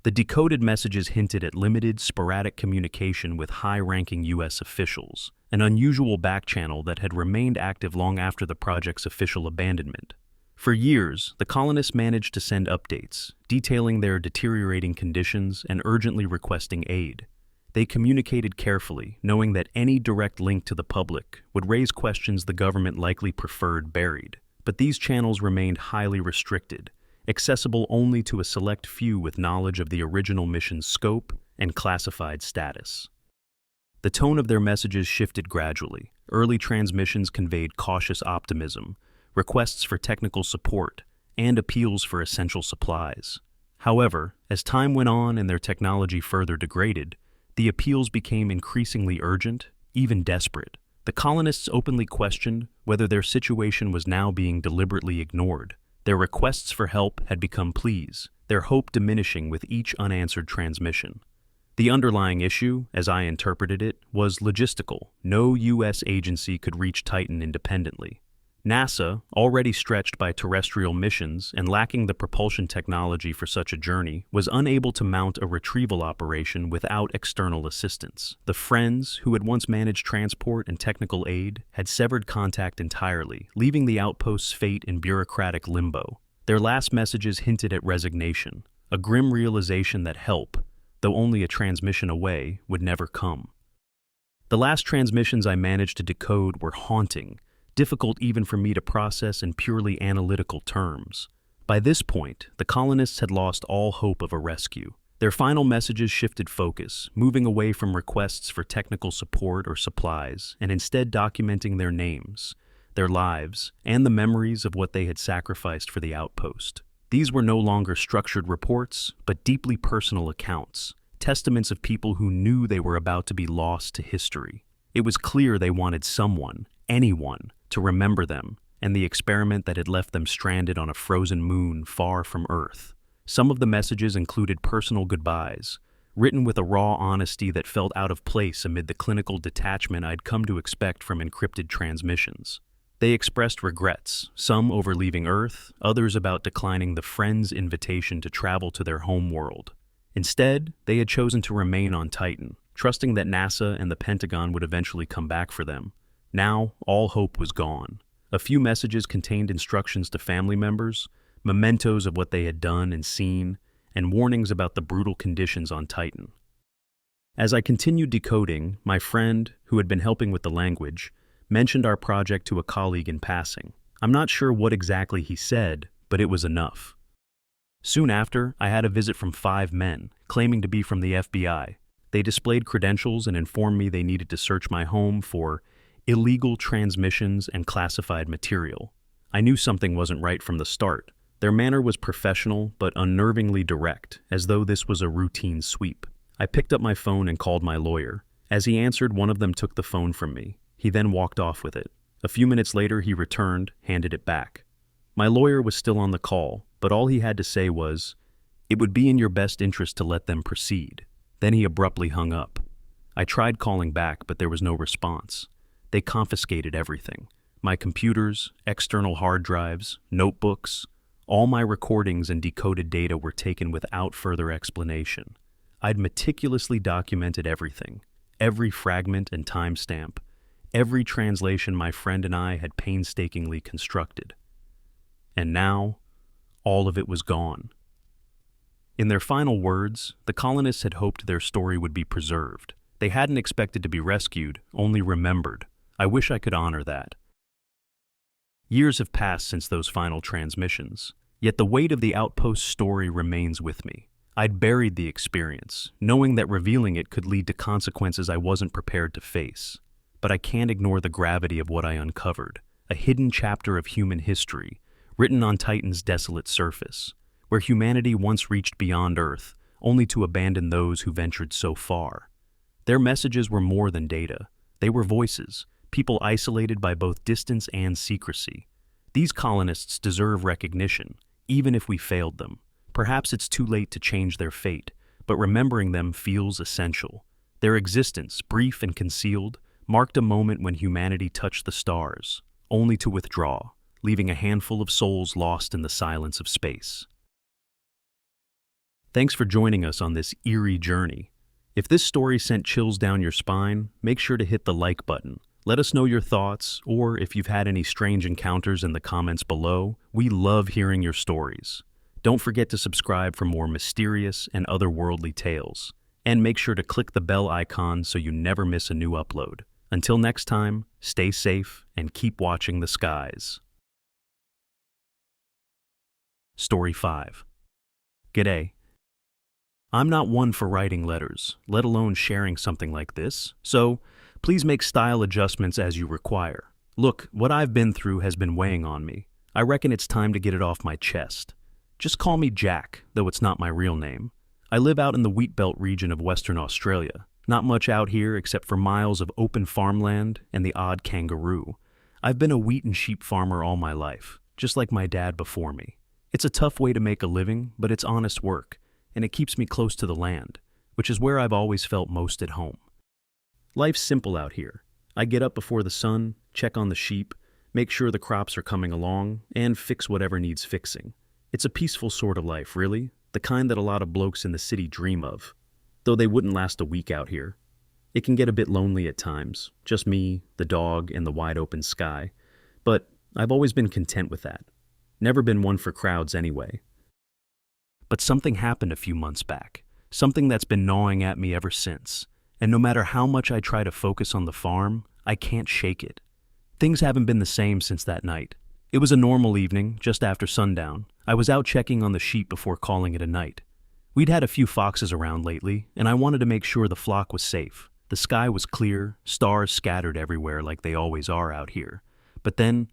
The decoded messages hinted at limited, sporadic communication with high-ranking U.S. officials, an unusual backchannel that had remained active long after the project's official abandonment. For years, the colonists managed to send updates, detailing their deteriorating conditions and urgently requesting aid. They communicated carefully, knowing that any direct link to the public would raise questions the government likely preferred buried. But these channels remained highly restricted, accessible only to a select few with knowledge of the original mission's scope and classified status. The tone of their messages shifted gradually. Early transmissions conveyed cautious optimism, requests for technical support, and appeals for essential supplies. However, as time went on and their technology further degraded, the appeals became increasingly urgent, even desperate. The colonists openly questioned whether their situation was now being deliberately ignored. Their requests for help had become pleas, their hope diminishing with each unanswered transmission. The underlying issue, as I interpreted it, was logistical. No U.S. agency could reach Titan independently. NASA, already stretched by terrestrial missions and lacking the propulsion technology for such a journey, was unable to mount a retrieval operation without external assistance. The Friends, who had once managed transport and technical aid, had severed contact entirely, leaving the outpost's fate in bureaucratic limbo. Their last messages hinted at resignation, a grim realization that help, though only a transmission away, would never come. The last transmissions I managed to decode were haunting, difficult even for me to process in purely analytical terms. By this point, the colonists had lost all hope of a rescue. Their final messages shifted focus, moving away from requests for technical support or supplies, and instead documenting their names, their lives, and the memories of what they had sacrificed for the outpost. These were no longer structured reports, but deeply personal accounts, testaments of people who knew they were about to be lost to history. It was clear they wanted someone, anyone, to remember them, and the experiment that had left them stranded on a frozen moon far from Earth. Some of the messages included personal goodbyes, written with a raw honesty that felt out of place amid the clinical detachment I'd come to expect from encrypted transmissions. They expressed regrets, some over leaving Earth, others about declining the friend's invitation to travel to their home world. Instead, they had chosen to remain on Titan, trusting that NASA and the Pentagon would eventually come back for them. Now, all hope was gone. A few messages contained instructions to family members, mementos of what they had done and seen, and warnings about the brutal conditions on Titan. As I continued decoding, my friend, who had been helping with the language, mentioned our project to a colleague in passing. I'm not sure what exactly he said, but it was enough. Soon after, I had a visit from 5 men, claiming to be from the FBI. They displayed credentials and informed me they needed to search my home for illegal transmissions and classified material. I knew something wasn't right from the start. Their manner was professional but unnervingly direct, as though this was a routine sweep. I picked up my phone and called my lawyer. As he answered, one of them took the phone from me. He then walked off with it. A few minutes later, he returned, handed it back. My lawyer was still on the call, but all he had to say was, "It would be in your best interest to let them proceed." Then he abruptly hung up. I tried calling back, but there was no response. They confiscated everything. My computers, external hard drives, notebooks. All my recordings and decoded data were taken without further explanation. I'd meticulously documented everything, every fragment and timestamp, every translation my friend and I had painstakingly constructed. And now, all of it was gone. In their final words, the colonists had hoped their story would be preserved. They hadn't expected to be rescued, only remembered. I wish I could honor that. Years have passed since those final transmissions, yet the weight of the outpost story remains with me. I'd buried the experience, knowing that revealing it could lead to consequences I wasn't prepared to face. But I can't ignore the gravity of what I uncovered, a hidden chapter of human history, written on Titan's desolate surface, where humanity once reached beyond Earth, only to abandon those who ventured so far. Their messages were more than data. They were voices, people isolated by both distance and secrecy. These colonists deserve recognition, even if we failed them. Perhaps it's too late to change their fate, but remembering them feels essential. Their existence, brief and concealed, marked a moment when humanity touched the stars, only to withdraw, leaving a handful of souls lost in the silence of space. Thanks for joining us on this eerie journey. If this story sent chills down your spine, make sure to hit the like button. Let us know your thoughts, or if you've had any strange encounters in the comments below. We love hearing your stories. Don't forget to subscribe for more mysterious and otherworldly tales. And make sure to click the bell icon so you never miss a new upload. Until next time, stay safe and keep watching the skies. Story 5. G'day. I'm not one for writing letters, let alone sharing something like this, so please make style adjustments as you require. Look, what I've been through has been weighing on me. I reckon it's time to get it off my chest. Just call me Jack, though it's not my real name. I live out in the wheat belt region of Western Australia. Not much out here except for miles of open farmland and the odd kangaroo. I've been a wheat and sheep farmer all my life, just like my dad before me. It's a tough way to make a living, but it's honest work, and it keeps me close to the land, which is where I've always felt most at home. Life's simple out here. I get up before the sun, check on the sheep, make sure the crops are coming along, and fix whatever needs fixing. It's a peaceful sort of life, really, the kind that a lot of blokes in the city dream of, though they wouldn't last a week out here. It can get a bit lonely at times, just me, the dog, and the wide open sky, but I've always been content with that. Never been one for crowds anyway. But something happened a few months back, something that's been gnawing at me ever since, and no matter how much I try to focus on the farm, I can't shake it. Things haven't been the same since that night. It was a normal evening, just after sundown. I was out checking on the sheep before calling it a night, We'd had a few foxes around lately, and I wanted to make sure the flock was safe. The sky was clear, stars scattered everywhere like they always are out here. But then,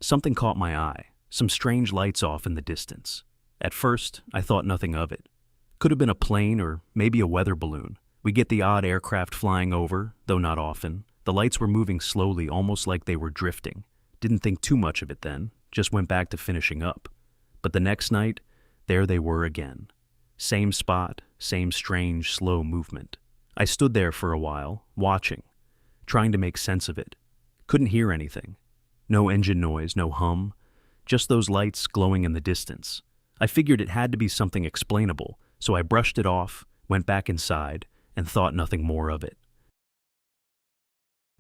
something caught my eye, some strange lights off in the distance. At first, I thought nothing of it. Could have been a plane or maybe a weather balloon. We get the odd aircraft flying over, though not often. The lights were moving slowly, almost like they were drifting. Didn't think too much of it then, just went back to finishing up. But the next night, there they were again. Same spot, same strange, slow movement. I stood there for a while, watching, trying to make sense of it. Couldn't hear anything. No engine noise, no hum, just those lights glowing in the distance. I figured it had to be something explainable, so I brushed it off, went back inside, and thought nothing more of it.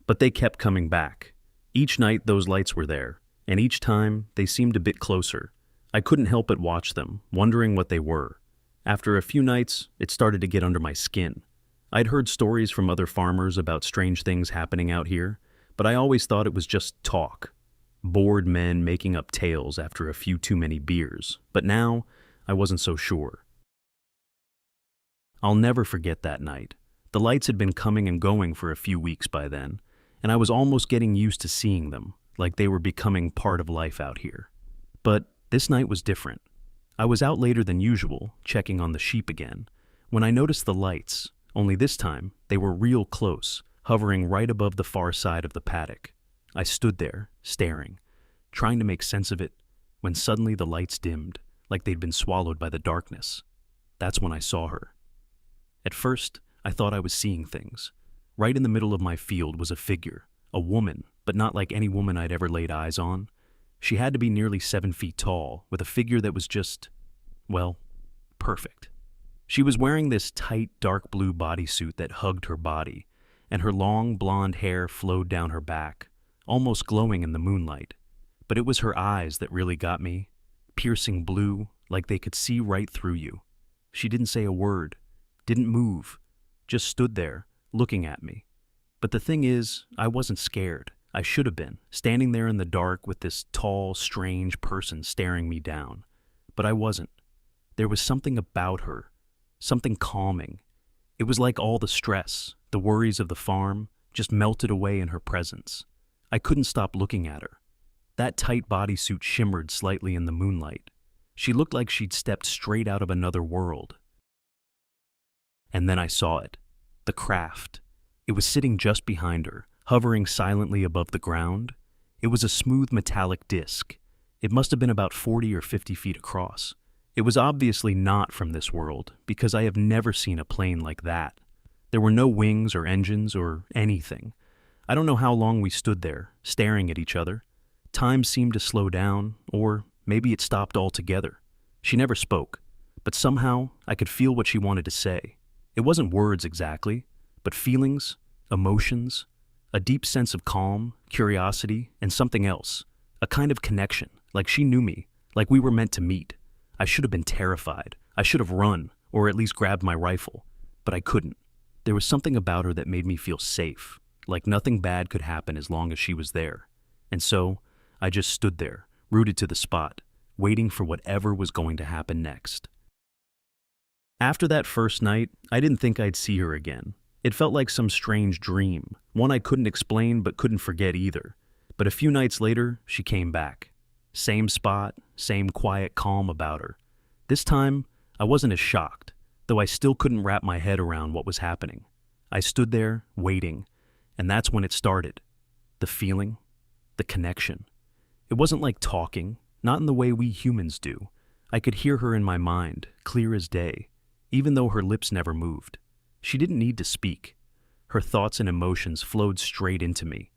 But they kept coming back. Each night those lights were there, and each time they seemed a bit closer. I couldn't help but watch them, wondering what they were. After a few nights, it started to get under my skin. I'd heard stories from other farmers about strange things happening out here, but I always thought it was just talk. Bored men making up tales after a few too many beers. But now, I wasn't so sure. I'll never forget that night. The lights had been coming and going for a few weeks by then, and I was almost getting used to seeing them, like they were becoming part of life out here. But this night was different. I was out later than usual, checking on the sheep again, when I noticed the lights, only this time they were real close, hovering right above the far side of the paddock. I stood there, staring, trying to make sense of it, when suddenly the lights dimmed, like they'd been swallowed by the darkness. That's when I saw her. At first, I thought I was seeing things. Right in the middle of my field was a figure, a woman, but not like any woman I'd ever laid eyes on. She had to be nearly 7 feet tall, with a figure that was just, well, perfect. She was wearing this tight, dark blue bodysuit that hugged her body, and her long, blonde hair flowed down her back, almost glowing in the moonlight. But it was her eyes that really got me, piercing blue, like they could see right through you. She didn't say a word, didn't move, just stood there, looking at me. But the thing is, I wasn't scared. I should have been, standing there in the dark with this tall, strange person staring me down. But I wasn't. There was something about her, something calming. It was like all the stress, the worries of the farm, just melted away in her presence. I couldn't stop looking at her. That tight bodysuit shimmered slightly in the moonlight. She looked like she'd stepped straight out of another world. And then I saw it. The craft. It was sitting just behind her, hovering silently above the ground. It was a smooth metallic disc. It must have been about 40 or 50 feet across. It was obviously not from this world, because I have never seen a plane like that. There were no wings or engines or anything. I don't know how long we stood there, staring at each other. Time seemed to slow down, or maybe it stopped altogether. She never spoke, but somehow I could feel what she wanted to say. It wasn't words exactly, but feelings, emotions, a deep sense of calm, curiosity, and something else. A kind of connection, like she knew me, like we were meant to meet. I should have been terrified. I should have run, or at least grabbed my rifle. But I couldn't. There was something about her that made me feel safe, like nothing bad could happen as long as she was there. And so, I just stood there, rooted to the spot, waiting for whatever was going to happen next. After that first night, I didn't think I'd see her again. It felt like some strange dream, one I couldn't explain but couldn't forget either. But a few nights later, she came back. Same spot, same quiet calm about her. This time, I wasn't as shocked, though I still couldn't wrap my head around what was happening. I stood there, waiting, and that's when it started. The feeling, the connection. It wasn't like talking, not in the way we humans do. I could hear her in my mind, clear as day, even though her lips never moved. She didn't need to speak. Her thoughts and emotions flowed straight into me.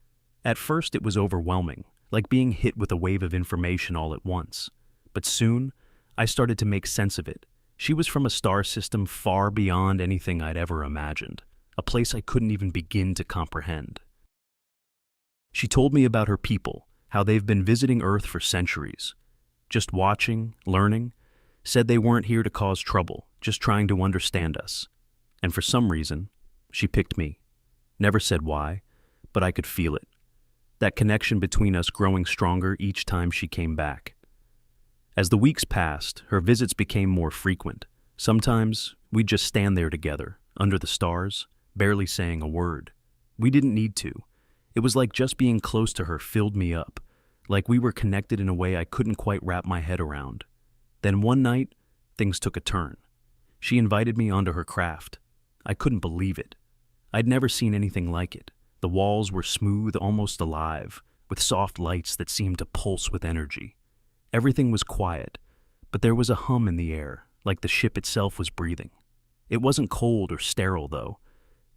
At first it was overwhelming, like being hit with a wave of information all at once. But soon, I started to make sense of it. She was from a star system far beyond anything I'd ever imagined, a place I couldn't even begin to comprehend. She told me about her people, how they've been visiting Earth for centuries. Just watching, learning, said they weren't here to cause trouble, just trying to understand us. And for some reason, she picked me. Never said why, but I could feel it. That connection between us growing stronger each time she came back. As the weeks passed, her visits became more frequent. Sometimes we'd just stand there together, under the stars, barely saying a word. We didn't need to. It was like just being close to her filled me up, like we were connected in a way I couldn't quite wrap my head around. Then one night, things took a turn. She invited me onto her craft. I couldn't believe it. I'd never seen anything like it. The walls were smooth, almost alive, with soft lights that seemed to pulse with energy. Everything was quiet, but there was a hum in the air, like the ship itself was breathing. It wasn't cold or sterile, though.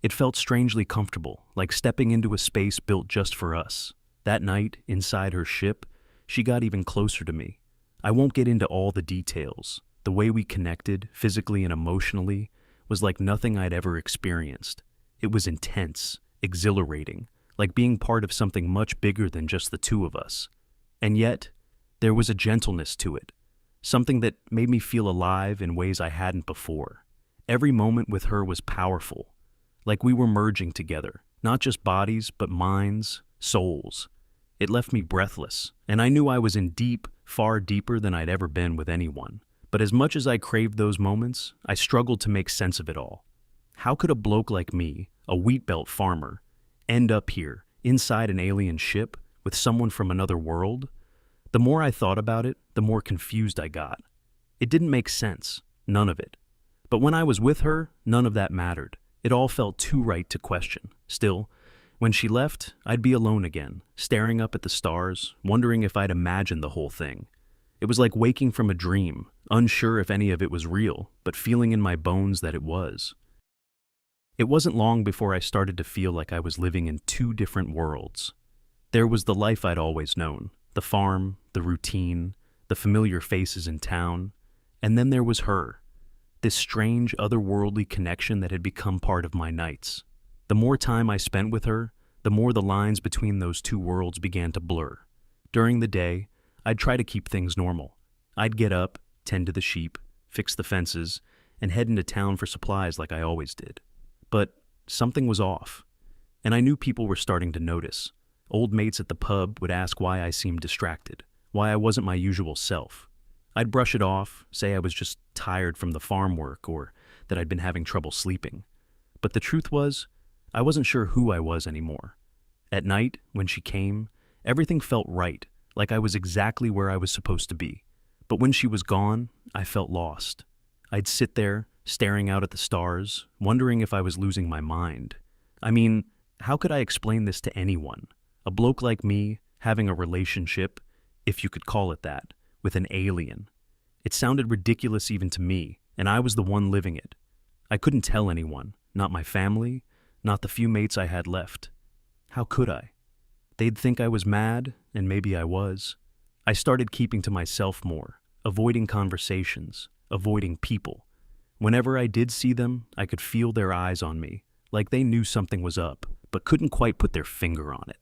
It felt strangely comfortable, like stepping into a space built just for us. That night, inside her ship, she got even closer to me. I won't get into all the details. The way we connected, physically and emotionally, was like nothing I'd ever experienced. It was intense, exhilarating, like being part of something much bigger than just the two of us. And yet, there was a gentleness to it, something that made me feel alive in ways I hadn't before. Every moment with her was powerful, like we were merging together, not just bodies, but minds, souls. It left me breathless, and I knew I was in deep, far deeper than I'd ever been with anyone. But as much as I craved those moments, I struggled to make sense of it all. How could a bloke like me, a wheat belt farmer, end up here, inside an alien ship, with someone from another world? The more I thought about it, the more confused I got. It didn't make sense, none of it. But when I was with her, none of that mattered. It all felt too right to question. Still, when she left, I'd be alone again, staring up at the stars, wondering if I'd imagined the whole thing. It was like waking from a dream, unsure if any of it was real, but feeling in my bones that it was. It wasn't long before I started to feel like I was living in two different worlds. There was the life I'd always known, the farm, the routine, the familiar faces in town, and then there was her, this strange otherworldly connection that had become part of my nights. The more time I spent with her, the more the lines between those two worlds began to blur. During the day, I'd try to keep things normal. I'd get up, tend to the sheep, fix the fences, and head into town for supplies like I always did. But something was off, and I knew people were starting to notice. Old mates at the pub would ask why I seemed distracted, why I wasn't my usual self. I'd brush it off, say I was just tired from the farm work or that I'd been having trouble sleeping. But the truth was, I wasn't sure who I was anymore. At night, when she came, everything felt right, like I was exactly where I was supposed to be. But when she was gone, I felt lost. I'd sit there, staring out at the stars, wondering if I was losing my mind. I mean, how could I explain this to anyone? A bloke like me, having a relationship, if you could call it that, with an alien. It sounded ridiculous even to me, and I was the one living it. I couldn't tell anyone, not my family, not the few mates I had left. How could I? They'd think I was mad, and maybe I was. I started keeping to myself more, avoiding conversations, avoiding people. Whenever I did see them, I could feel their eyes on me, like they knew something was up, but couldn't quite put their finger on it.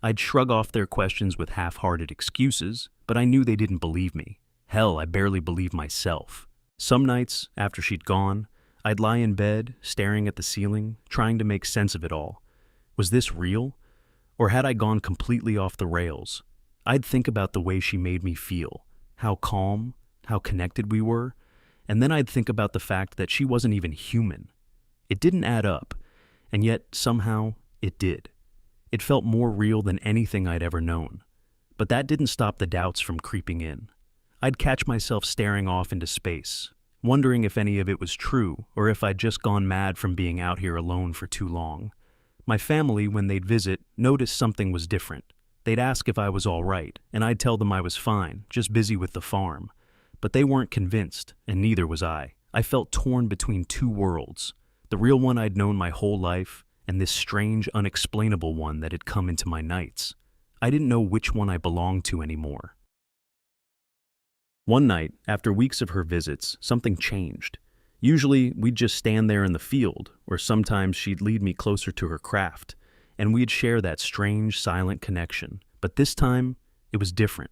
I'd shrug off their questions with half-hearted excuses, but I knew they didn't believe me. Hell, I barely believed myself. Some nights, after she'd gone, I'd lie in bed, staring at the ceiling, trying to make sense of it all. Was this real? Or had I gone completely off the rails? I'd think about the way she made me feel, how calm, how connected we were, and then I'd think about the fact that she wasn't even human. It didn't add up, and yet somehow it did. It felt more real than anything I'd ever known. But that didn't stop the doubts from creeping in. I'd catch myself staring off into space, wondering if any of it was true or if I'd just gone mad from being out here alone for too long. My family, when they'd visit, noticed something was different. They'd ask if I was all right, and I'd tell them I was fine, just busy with the farm. But they weren't convinced, and neither was I. I felt torn between two worlds, the real one I'd known my whole life, and this strange, unexplainable one that had come into my nights. I didn't know which one I belonged to anymore. One night, after weeks of her visits, something changed. Usually, we'd just stand there in the field, or sometimes she'd lead me closer to her craft, and we'd share that strange, silent connection. But this time, it was different.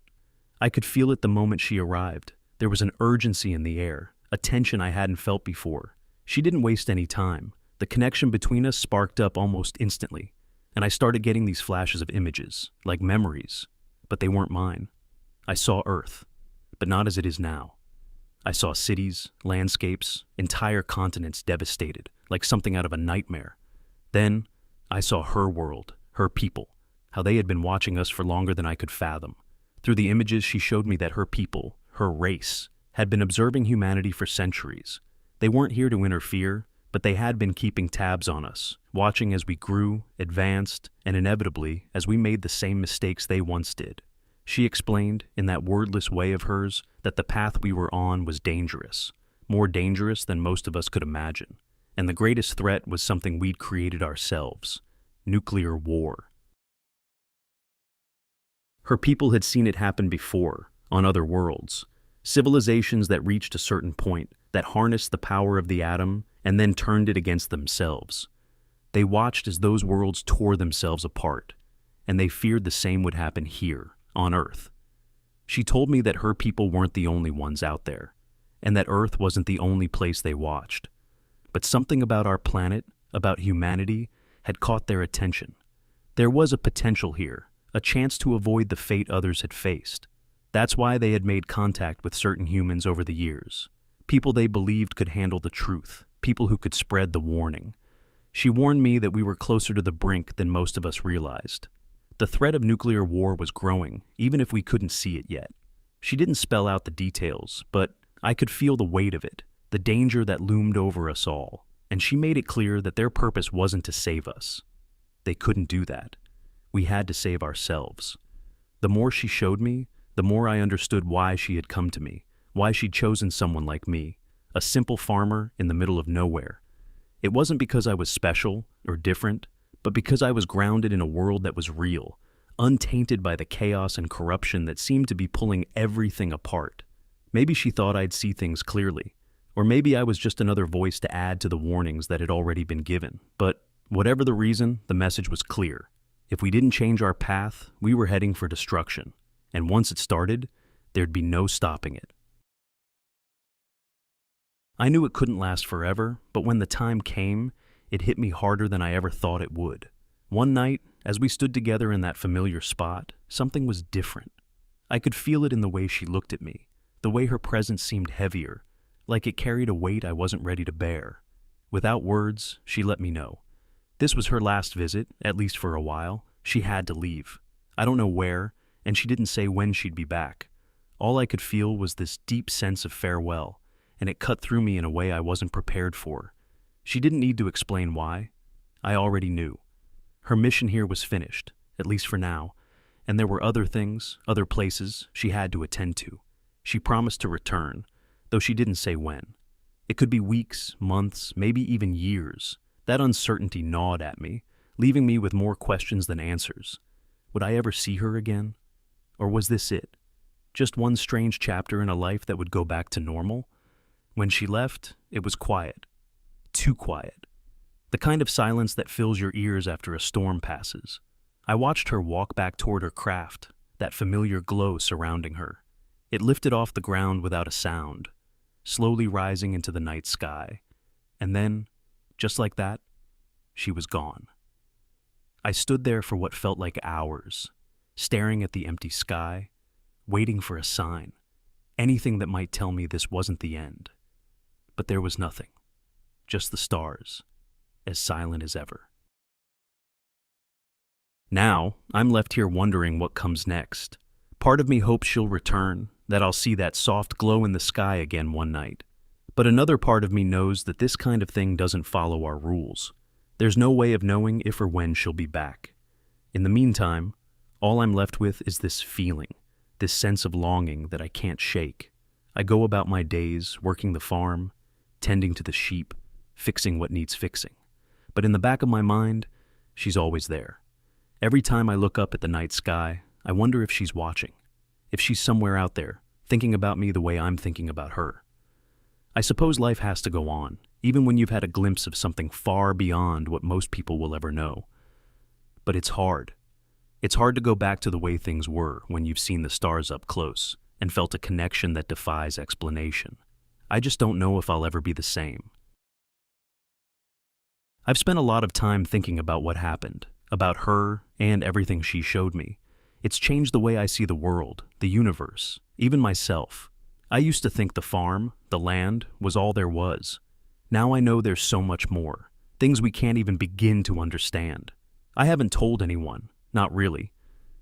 I could feel it the moment she arrived. There was an urgency in the air, a tension I hadn't felt before. She didn't waste any time. The connection between us sparked up almost instantly, and I started getting these flashes of images, like memories, but they weren't mine. I saw Earth, but not as it is now. I saw cities, landscapes, entire continents devastated, like something out of a nightmare. Then, I saw her world, her people, how they had been watching us for longer than I could fathom. Through the images, she showed me that her people, her race, had been observing humanity for centuries. They weren't here to interfere, but they had been keeping tabs on us, watching as we grew, advanced, and inevitably, as we made the same mistakes they once did. She explained, in that wordless way of hers, that the path we were on was dangerous, more dangerous than most of us could imagine. And the greatest threat was something we'd created ourselves: nuclear war. Her people had seen it happen before, on other worlds. Civilizations that reached a certain point, that harnessed the power of the atom and then turned it against themselves. They watched as those worlds tore themselves apart, and they feared the same would happen here, on Earth. She told me that her people weren't the only ones out there, and that Earth wasn't the only place they watched. But something about our planet, about humanity, had caught their attention. There was a potential here, a chance to avoid the fate others had faced. That's why they had made contact with certain humans over the years. People they believed could handle the truth, people who could spread the warning. She warned me that we were closer to the brink than most of us realized. The threat of nuclear war was growing, even if we couldn't see it yet. She didn't spell out the details, but I could feel the weight of it, the danger that loomed over us all, and she made it clear that their purpose wasn't to save us. They couldn't do that. We had to save ourselves. The more she showed me, the more I understood why she had come to me, why she'd chosen someone like me, a simple farmer in the middle of nowhere. It wasn't because I was special or different, but because I was grounded in a world that was real, untainted by the chaos and corruption that seemed to be pulling everything apart. Maybe she thought I'd see things clearly, or maybe I was just another voice to add to the warnings that had already been given. But whatever the reason, the message was clear. If we didn't change our path, we were heading for destruction. And once it started, there'd be no stopping it. I knew it couldn't last forever, but when the time came, it hit me harder than I ever thought it would. One night, as we stood together in that familiar spot, something was different. I could feel it in the way she looked at me, the way her presence seemed heavier, like it carried a weight I wasn't ready to bear. Without words, she let me know. This was her last visit, at least for a while. She had to leave. I don't know where, and she didn't say when she'd be back. All I could feel was this deep sense of farewell, and it cut through me in a way I wasn't prepared for. She didn't need to explain why. I already knew. Her mission here was finished, at least for now, and there were other things, other places she had to attend to. She promised to return, though she didn't say when. It could be weeks, months, maybe even years. That uncertainty gnawed at me, leaving me with more questions than answers. Would I ever see her again? Or was this it? Just one strange chapter in a life that would go back to normal? When she left, it was quiet. Too quiet. The kind of silence that fills your ears after a storm passes. I watched her walk back toward her craft, that familiar glow surrounding her. It lifted off the ground without a sound, slowly rising into the night sky. And then, just like that, she was gone. I stood there for what felt like hours, staring at the empty sky, waiting for a sign, anything that might tell me this wasn't the end. But there was nothing, just the stars, as silent as ever. Now, I'm left here wondering what comes next. Part of me hopes she'll return, that I'll see that soft glow in the sky again one night. But another part of me knows that this kind of thing doesn't follow our rules. There's no way of knowing if or when she'll be back. In the meantime, all I'm left with is this feeling, this sense of longing that I can't shake. I go about my days, working the farm, tending to the sheep, fixing what needs fixing. But in the back of my mind, she's always there. Every time I look up at the night sky, I wonder if she's watching, if she's somewhere out there, thinking about me the way I'm thinking about her. I suppose life has to go on, even when you've had a glimpse of something far beyond what most people will ever know. But it's hard. It's hard to go back to the way things were when you've seen the stars up close and felt a connection that defies explanation. I just don't know if I'll ever be the same. I've spent a lot of time thinking about what happened, about her and everything she showed me. It's changed the way I see the world, the universe, even myself. I used to think the farm, the land, was all there was. Now I know there's so much more, things we can't even begin to understand. I haven't told anyone, not really.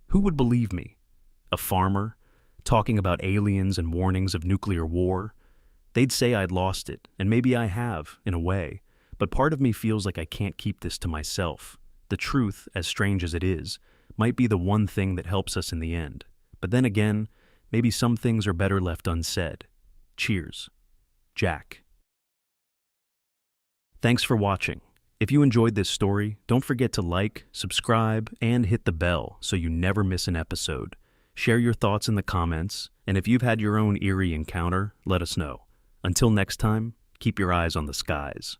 Who would believe me? A farmer, talking about aliens and warnings of nuclear war? They'd say I'd lost it, and maybe I have, in a way, but part of me feels like I can't keep this to myself. The truth, as strange as it is, might be the one thing that helps us in the end. But then again, maybe some things are better left unsaid. Cheers. Jack. Thanks for watching. If you enjoyed this story, don't forget to like, subscribe, and hit the bell so you never miss an episode. Share your thoughts in the comments, and if you've had your own eerie encounter, let us know. Until next time, keep your eyes on the skies.